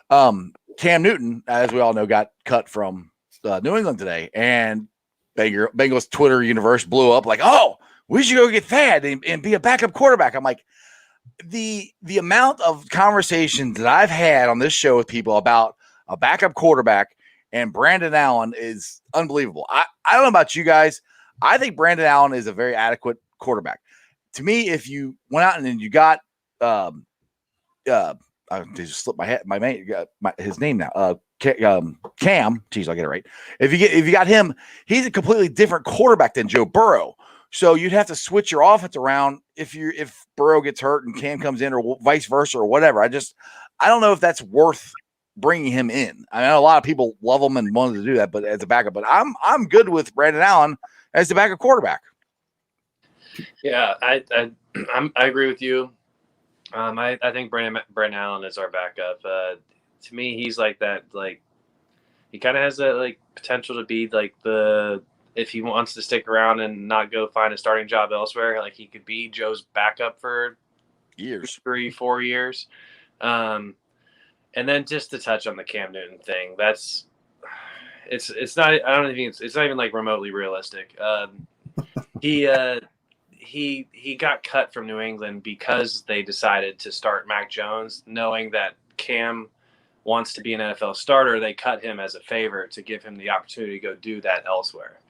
Cam Newton, as we all know, got cut from New England today, and Bengals Twitter universe blew up like, oh, we should go get Thad and be a backup quarterback. I'm like, the amount of conversations that I've had on this show with people about a backup quarterback and Brandon Allen is unbelievable. I don't know about you guys. I think Brandon Allen is a very adequate quarterback. To me, if you went out and then you got I just slipped his name now. Cam, geez, I'll get it right. If you got him, he's a completely different quarterback than Joe Burrow. So you'd have to switch your offense around if Burrow gets hurt and Cam comes in, or vice versa, or whatever. I don't know if that's worth bringing him in. I know a lot of people love him and wanted to do that, but as a backup. But I'm good with Brandon Allen as the backup quarterback. Yeah, I agree with you. I think Brandon Allen is our backup. To me, he's like that. Like he kind of has that like potential to be like if he wants to stick around and not go find a starting job elsewhere, like he could be Joe's backup for Years, 3-4 years. And then just to touch on the Cam Newton thing, it's not. I don't think it's not even like remotely realistic. He got cut from New England because they decided to start Mac Jones, knowing that Cam wants to be an NFL starter. They cut him as a favor to give him the opportunity to go do that elsewhere.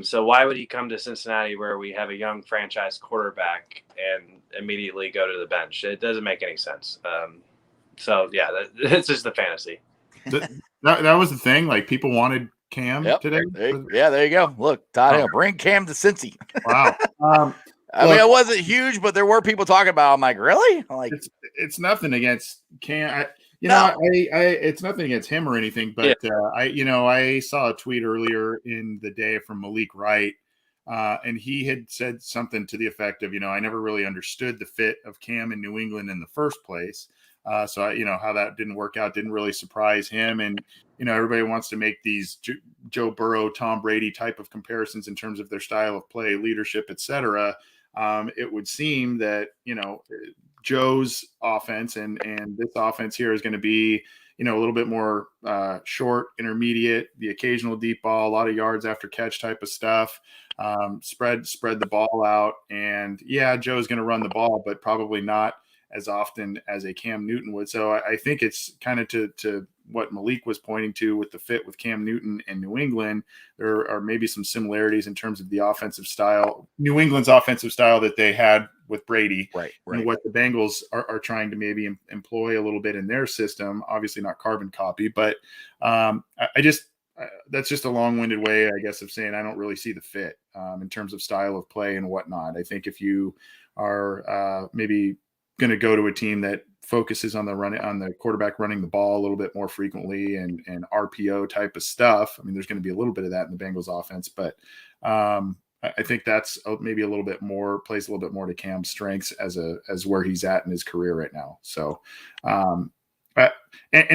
So why would he come to Cincinnati where we have a young franchise quarterback and immediately go to the bench? It doesn't make any sense. So yeah, it's just the fantasy. That was the thing. Like people wanted Cam today. There you go. Look, Todd Hill, bring Cam to Cincy. Wow. I mean, it wasn't huge, but there were people talking about it. I'm like, really? I'm like, it's nothing against Cam. It's nothing against him or anything, but I saw a tweet earlier in the day from Malik Wright, and he had said something to the effect of, I never really understood the fit of Cam in New England in the first place. So how that didn't work out didn't really surprise him. And, everybody wants to make these Joe Burrow, Tom Brady type of comparisons in terms of their style of play, leadership, et cetera. It would seem that, Joe's offense and this offense here is going to be, a little bit more short, intermediate, the occasional deep ball, a lot of yards after catch type of stuff, spread the ball out. And yeah, Joe's going to run the ball, but probably not as often as a Cam Newton would. So I think it's kind of to what Malik was pointing to with the fit with Cam Newton and New England. There are maybe some similarities in terms of the offensive style, New England's offensive style that they had with Brady, right. And what the Bengals are trying to maybe employ a little bit in their system. Obviously not carbon copy, but that's just a long-winded way, I guess, of saying I don't really see the fit in terms of style of play and whatnot. I think if you are maybe going to go to a team that focuses on the quarterback running the ball a little bit more frequently and RPO type of stuff. I mean, there's going to be a little bit of that in the Bengals offense, but I think that's maybe a little bit more, plays a little bit more to Cam's strengths as where he's at in his career right now. So, and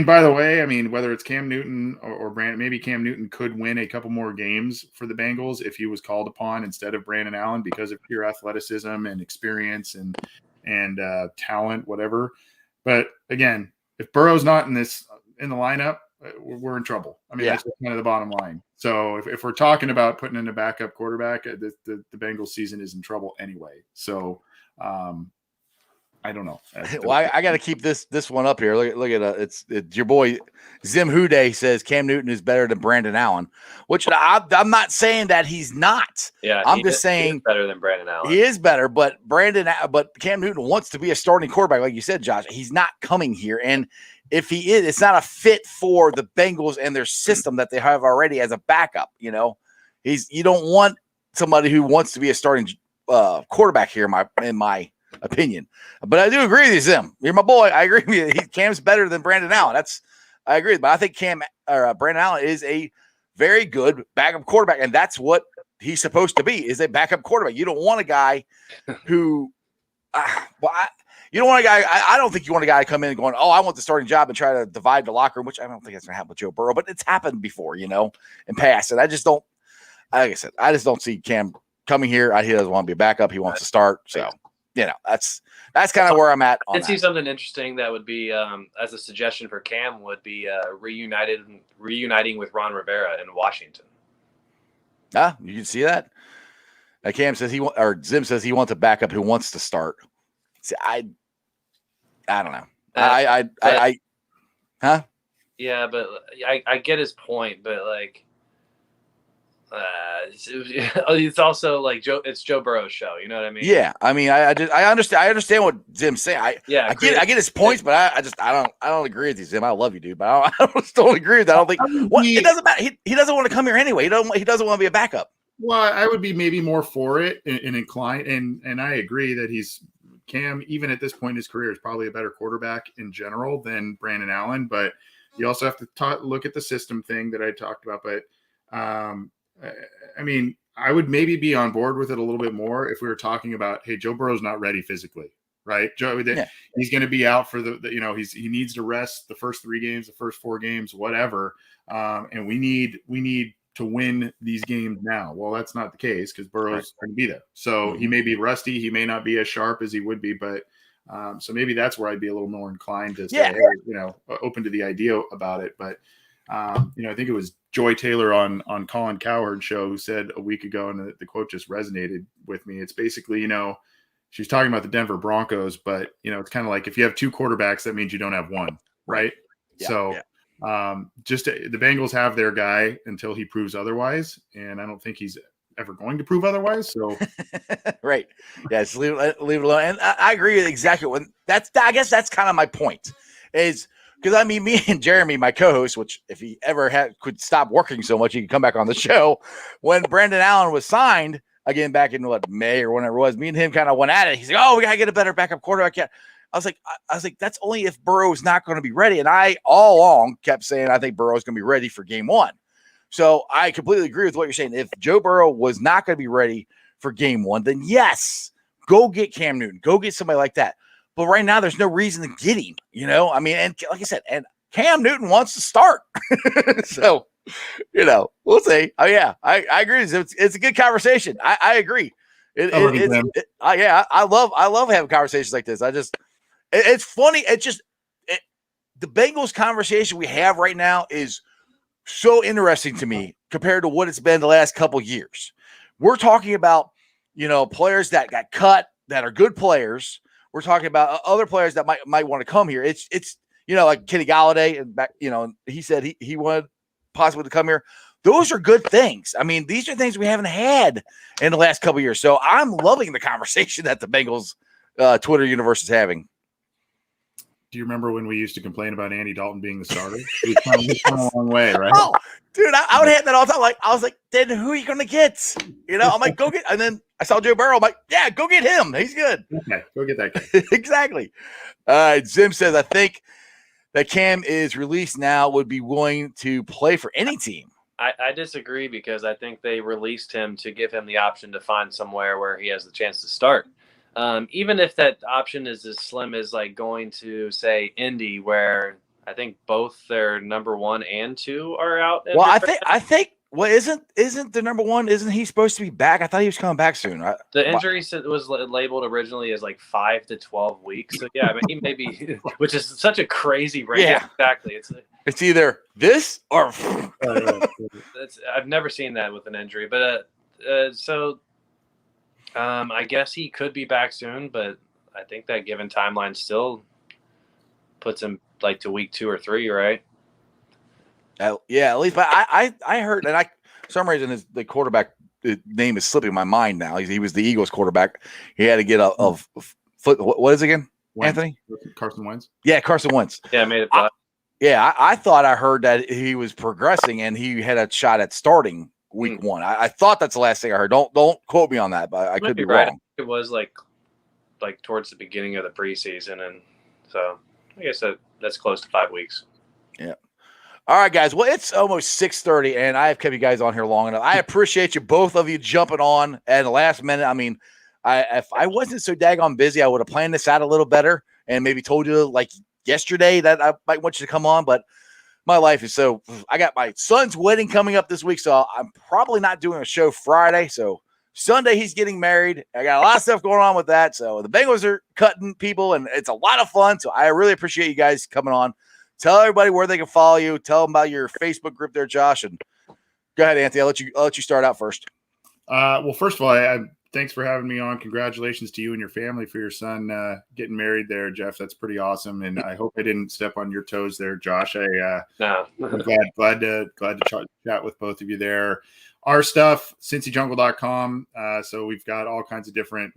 by the way, I mean, whether it's Cam Newton or Brandon, maybe Cam Newton could win a couple more games for the Bengals if he was called upon instead of Brandon Allen because of pure athleticism and experience and talent, whatever. But again, if Burrow's not in the lineup, we're in trouble. I mean, that's kind of the bottom line. So if we're talking about putting in a backup quarterback, the Bengals season is in trouble anyway. So I don't know. Well, I got to keep this one up here. Look at it's your boy Zim Hude says Cam Newton is better than Brandon Allen, which I'm not saying that he's not. Yeah, I'm just saying he's better than Brandon Allen. He is better, but Cam Newton wants to be a starting quarterback, like you said, Josh. He's not coming here, and if he is, it's not a fit for the Bengals and their system that they have already as a backup. You don't want somebody who wants to be a starting quarterback here, in my opinion. But I do agree with you, Zim. You're my boy. I agree with you. Cam's better than Brandon Allen. I agree. But I think Brandon Allen is a very good backup quarterback, and that's what he's supposed to be, is a backup quarterback. You don't want a guy who you don't want a guy. I don't think you want a guy to come in going, oh, I want the starting job and try to divide the locker room, which I don't think that's going to happen with Joe Burrow, but it's happened before, in past. And I just don't, like I said, I just don't see Cam coming here. He doesn't want to be a backup. He wants to start. So, that's kind of where I'm at. I see something interesting that would be, as a suggestion for Cam, would be reuniting with Ron Rivera in Washington. You can see that. Cam says Zim says he wants a backup who wants to start. See, I don't know. Yeah, but I get his point, but like, it's also like it's Joe Burrow's show. You know what I mean? Yeah, I mean, I understand what Zim's saying. I get his points, but I don't agree with you, Zim. I love you, dude, but I just don't agree with that. I don't think it doesn't matter. He doesn't want to come here anyway. He doesn't want to be a backup. Well, I would be maybe more for it and inclined, and I agree that Cam, even at this point in his career, is probably a better quarterback in general than Brandon Allen. But You also have to look at the system thing that I talked about. But I mean, I would maybe be on board with it a little bit more if we were talking about, hey, Joe Burrow's not ready physically, right? He's going to be out for he needs to rest the first 3 games, the first 4 games, whatever. And we need to win these games now. Well, that's not the case because Burrow's going to be there. So he may be rusty. He may not be as sharp as he would be, but so maybe that's where I'd be a little more inclined to say, hey, open to the idea about it. But, I think it was Joy Taylor on Colin Cowherd's show who said a week ago, and the quote just resonated with me. It's basically, she's talking about the Denver Broncos, but, it's kind of like if you have 2 quarterbacks, that means you don't have one, right? The Bengals have their guy until he proves otherwise, and I don't think he's ever going to prove otherwise. So, right, yes, leave it alone. And I agree with exactly what I guess that's kind of my point, is because I mean, me and Jeremy, my co-host, which if he ever could stop working so much, he could come back on the show. When Brandon Allen was signed again back in May or whenever it was, me and him kind of went at it. He's like, "Oh, we gotta get a better backup quarterback." Yeah. I was like, that's only if Burrow's not going to be ready. And I all along kept saying I think Burrow's going to be ready for game 1. So I completely agree with what you're saying. If Joe Burrow was not going to be ready for game 1, then yes, go get Cam Newton, go get somebody like that. But right now, there's no reason to get him. I mean, and like I said, and Cam Newton wants to start. So, we'll see. Oh yeah, I agree. It's a good conversation. I agree. I love having conversations like this. It's funny. The Bengals conversation we have right now is so interesting to me compared to what it's been the last couple years. We're talking about, players that got cut that are good players. We're talking about other players that might want to come here. It's like Kenny Golladay, and back, he said he wanted possibly to come here. Those are good things. I mean, these are things we haven't had in the last couple of years. So I'm loving the conversation that the Bengals Twitter universe is having. Do you remember when we used to complain about Andy Dalton being the starter? He's come a long way, right? Oh, dude, I would have that all the time. I was like, then who are you going to get? I'm like, go get. And then I saw Joe Burrow. I'm like, yeah, go get him. He's good. Okay, go get that guy. Exactly. Zim says, I think that Cam is released now would be willing to play for any team. I disagree because I think they released him to give him the option to find somewhere where he has the chance to start. Even if that option is as slim as like going to say Indy, where I think both their number 1 and 2 are out. Well, I think isn't the number 1? Isn't he supposed to be back? I thought he was coming back soon. Right? The injury was labeled originally as like 5 to 12 weeks. So yeah, I mean, he may be, which is such a crazy range. Yeah. Exactly. It's either this or. I've never seen that with an injury, but I guess he could be back soon, but I think that given timeline still puts him like to week 2 or 3, right? Yeah, at least. But I heard, and for some reason the quarterback name is slipping my mind now. He was the Eagles quarterback. He had to get a foot. What is it again? Wentz. Anthony? Carson Wentz. Yeah, Carson Wentz. Yeah, I made it. I thought I heard that he was progressing and he had a shot at starting week 1. I thought that's the last thing I heard. Don't quote me on that, but I could be right. wrong. It was like towards the beginning of the preseason, and so I guess that's close to 5 weeks. Yeah. All right, guys. Well, it's almost 6:30, and I have kept you guys on here long enough. I appreciate you, both of you, jumping on at the last minute. I mean, if I wasn't so daggone busy, I would have planned this out a little better and maybe told you like yesterday that I might want you to come on, but my life is so – I got my son's wedding coming up this week, so I'm probably not doing a show Friday. So Sunday he's getting married. I got a lot of stuff going on with that. So the Bengals are cutting people, and it's a lot of fun. So I really appreciate you guys coming on. Tell everybody where they can follow you. Tell them about your Facebook group there, Josh. And go ahead, Anthony. I'll let you start out first. Well, first of all, thanks for having me on. Congratulations to you and your family for your son getting married there, Jeff. That's pretty awesome. And I hope I didn't step on your toes there, Josh. No. I'm glad to chat with both of you there. Our stuff, CincyJungle.com. So we've got all kinds of different,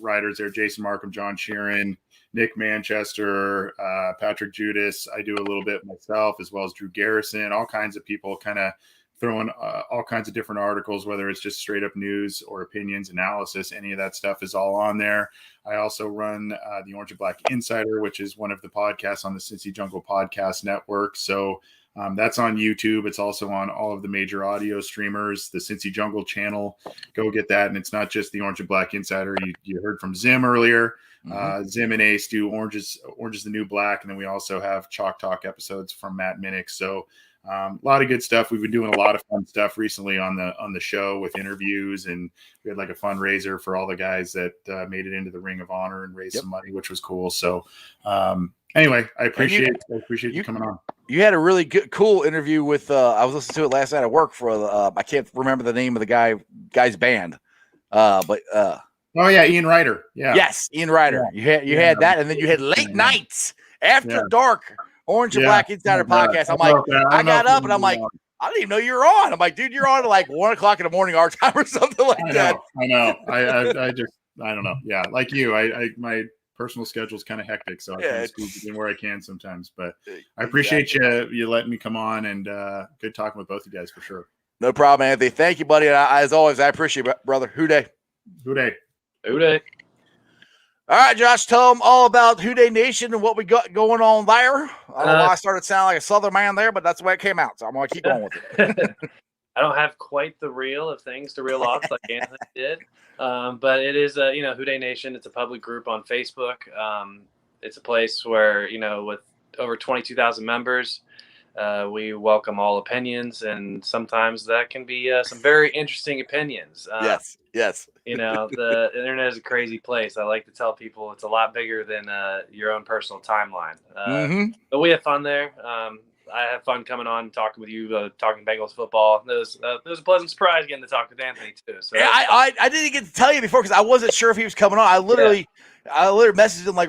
writers there. Jason Markham, John Sheeran, Nick Manchester, Patrick Judas. I do a little bit myself, as well as Drew Garrison, all kinds of people kind of throwing all kinds of different articles, whether it's just straight up news or opinions, analysis. Any of that stuff is all on there. I also run the Orange and Black Insider, which is one of the podcasts on the Cincy Jungle Podcast Network. So that's on YouTube. It's also on all of the major audio streamers, the Cincy Jungle channel. Go get that. And it's not just the Orange and Black Insider. You heard from Zim earlier. Zim and Ace do Orange is the New Black. And then we also have Chalk Talk episodes from Matt Minnick. So a lot of good stuff. We've been doing a lot of fun stuff recently on the show with interviews, and we had like a fundraiser for all the guys that made it into the Ring of Honor and raised some money, which was cool. So anyway, I appreciate you coming on. You had a really good, cool interview with. I was listening to it last night at work for. I can't remember the name of the guy's band, but. Oh yeah, Ian Ryder. Yeah. Yes, Ian Ryder. Yeah. You had that, and then you had late nights after dark. Orange and Black Insider podcast. I'm like, I got up and I'm like, I didn't even know you were on. I'm like, dude, you're on at like 1 o'clock in the morning our time or something like that. I know. I don't know. Yeah, like you, my personal schedule is kind of hectic, so I kind of squeeze it in where I can sometimes. But I appreciate you letting me come on, and good talking with both of you guys for sure. No problem, Anthony. Thank you, buddy. And as always, I appreciate it, brother. Hooday. Hooday. Hooday. All right, Josh, tell them all about Hooday Nation and what we got going on there. I don't know why I started sounding like a Southern man there, but that's the way it came out, so I'm going to keep going with it. I don't have quite the reel of things to reel off like Anthony did, but it is, Hooday Nation. It's a public group on Facebook. It's a place where, with over 22,000 members, we welcome all opinions, and sometimes that can be some very interesting opinions. Yes. The internet is a crazy place. I like to tell people it's a lot bigger than your own personal timeline. But we have fun there. I have fun coming on and talking with you, talking Bengals football. It was a pleasant surprise getting to talk with Anthony too. So yeah, I didn't get to tell you before because I wasn't sure if he was coming on. I literally messaged him I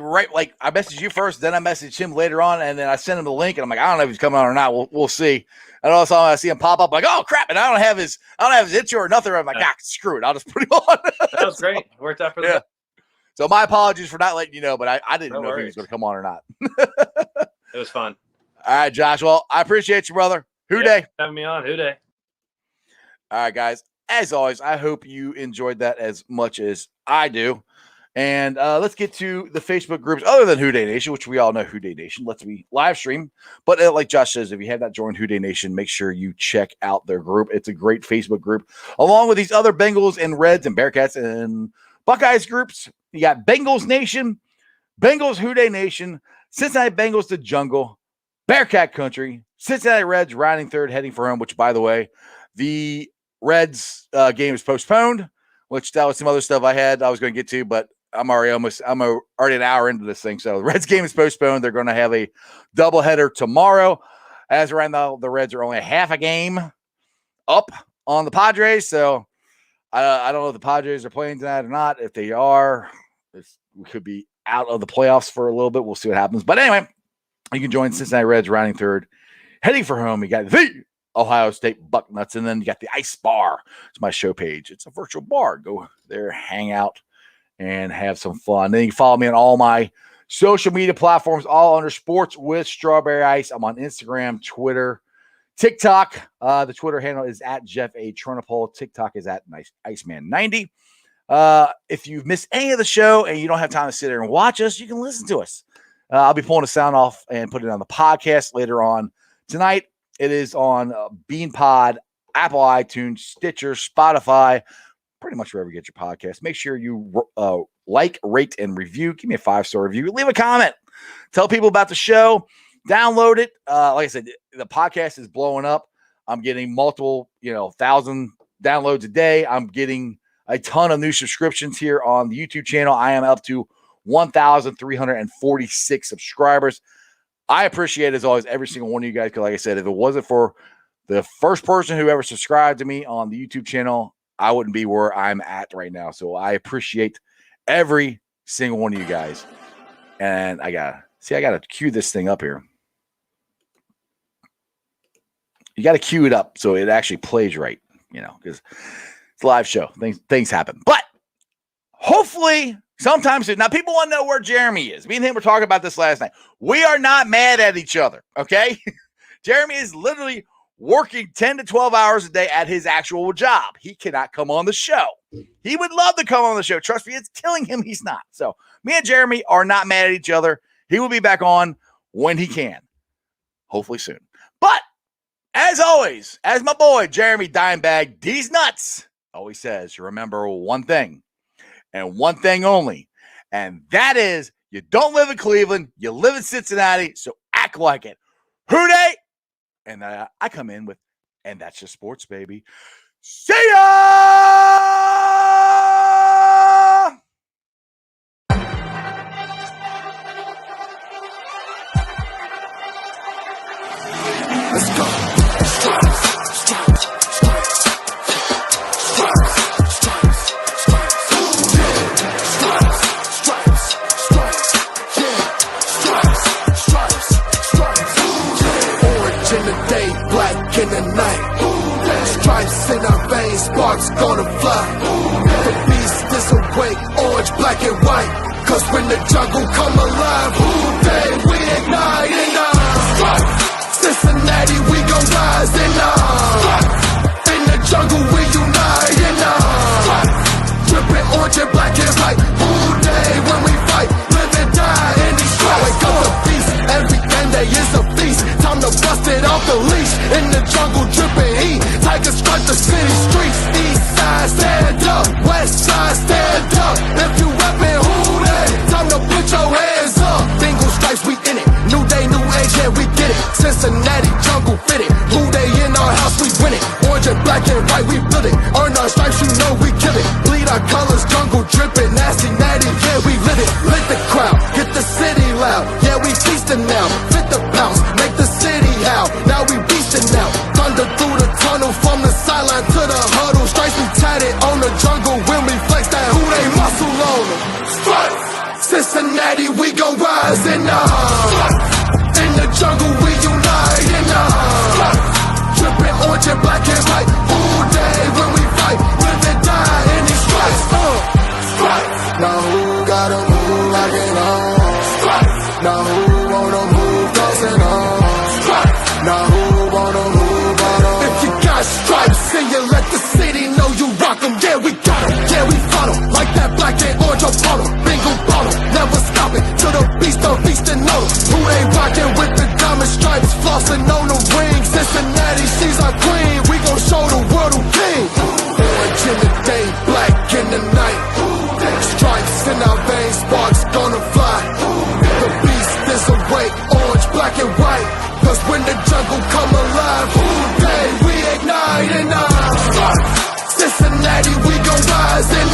messaged you first, then I messaged him later on, and then I sent him the link, and I'm like, I don't know if he's coming on or not. We'll see. And all of a sudden I see him pop up like, oh crap, and I don't have his intro or nothing. I'm like, screw it, I'll just put it on. That was great. Worked out for them. So my apologies for not letting you know, but I didn't know if he was going to come on or not. It was fun. All right, Josh. Well, I appreciate you, brother. Hooday. Having me on. Hooday. All right, guys. As always, I hope you enjoyed that as much as I do. And let's get to the Facebook groups other than Hooday Nation, which we all know Hooday Nation. Let's be live stream. But like Josh says, if you have not joined Hooday Nation, make sure you check out their group. It's a great Facebook group, along with these other Bengals and Reds and Bearcats and Buckeyes groups. You got Bengals Nation, Bengals Hooday Nation, Cincinnati Bengals the Jungle, Bearcat Country, Cincinnati Reds riding third, heading for home, which, by the way, the Reds game is postponed, which that was some other stuff I was going to get to, but I'm already an hour into this thing. So the Reds game is postponed. They're going to have a doubleheader tomorrow. As of right now, the Reds are only half a game up on the Padres. So I don't know if the Padres are playing tonight or not. If they are, we could be out of the playoffs for a little bit. We'll see what happens. But anyway, you can join Cincinnati Reds riding third, heading for home. You got the Ohio State Bucknuts, and then you got the Ice Bar. It's my show page. It's a virtual bar. Go there, hang out, and have some fun. Then you can follow me on all my social media platforms, all under Sports with Strawberry Ice. I'm on Instagram, Twitter, TikTok. The Twitter handle is at Jeff A. Tronopole. TikTok is at Iceman90. If you've missed any of the show and you don't have time to sit there and watch us, you can listen to us. I'll be pulling the sound off and putting it on the podcast later on tonight. It is on BeanPod, Apple iTunes, Stitcher, Spotify, pretty much wherever you get your podcast. Make sure you like, rate, and review. Give me a 5-star review. Leave a comment. Tell people about the show. Download it. Like I said, the podcast is blowing up. I'm getting multiple, 1,000 downloads a day. I'm getting a ton of new subscriptions here on the YouTube channel. I am up to 1,346 subscribers. I appreciate, as always, every single one of you guys, because like I said, if it wasn't for the first person who ever subscribed to me on the YouTube channel, I wouldn't be where I'm at right now. So I appreciate every single one of you guys. And I got to cue this thing up here. You got to cue it up so it actually plays right, because it's a live show. Things happen. But hopefully sometime soon. Now, people want to know where Jeremy is. Me and him were talking about this last night. We are not mad at each other, okay? Jeremy is literally working 10 to 12 hours a day at his actual job. He cannot come on the show. He would love to come on the show. Trust me, it's killing him. He's not. So me and Jeremy are not mad at each other. He will be back on when he can. Hopefully soon. But as always, as my boy Jeremy Dimebag D's Nuts always says, remember one thing and one thing only. And that is, you don't live in Cleveland, you live in Cincinnati, so act like it. Who dey? And I come in with, and that's just sports, baby. See ya! Let's go. Stripes, stripes, stripes, stripes, stripes, stripes, stripes, stripes, stripes, yeah, stripes, stripes, stripes, orange in the day, black in the night, stripes in our veins, sparks gonna fly, the beast is awake, orange, black and white, cause when the jungle come alive, day we ignite and stripes. Cincinnati, we gon' rise and in the jungle we unite and dripping orange and black and white. All day when we fight, live and die in these stripes. Wake up the beast, every day is a feast. Time to bust it off the leash. In the jungle, dripping heat. Tigers strike the city streets. East side, stand up. West side, stand up. If you rapping, who they? Time to put your hands up. Bengals stripes, we in it. New day, new age, yeah, we get it. Cincinnati jungle fitted. Who they in our house, we win it. Orange and black and white, we build it. Earn our stripes, you know we kill it. Bleed our colors, jungle dripping. Nasty, natty, yeah, we live it. Lit the crowd, get the city loud. Yeah, we feasting now. Fit the pounce, make the city howl. Now we beasting now. Thunder through the tunnel, from the sideline to the huddle. Stripes we tatted on the jungle when we flex that who they muscle on them. Stripes. Cincinnati, we gon' rise and in the jungle, we unite and dripping orange and black and white. All day when we fight, live and die in these stripes. Stripes. Now who gotta move like it on? Stripes. Now who wanna move crossing on? Stripes. Now who wanna move on? If you got stripes and you let the city know you rock 'em, yeah we got 'em, yeah we fought 'em. Like that black and orange upon 'em, bingo bought 'em, never stopping till the beast of beast and know 'em. Who they rockin' with the diamond stripes, flossing on the ring. Cincinnati, she's our queen, we gon' show the world who king. Orange in the day, black in the night, stripes in our veins, sparks gonna fly. The beast is awake, orange, black and white, cause when the jungle come alive, day we ignite and Cincinnati, we gon' rise and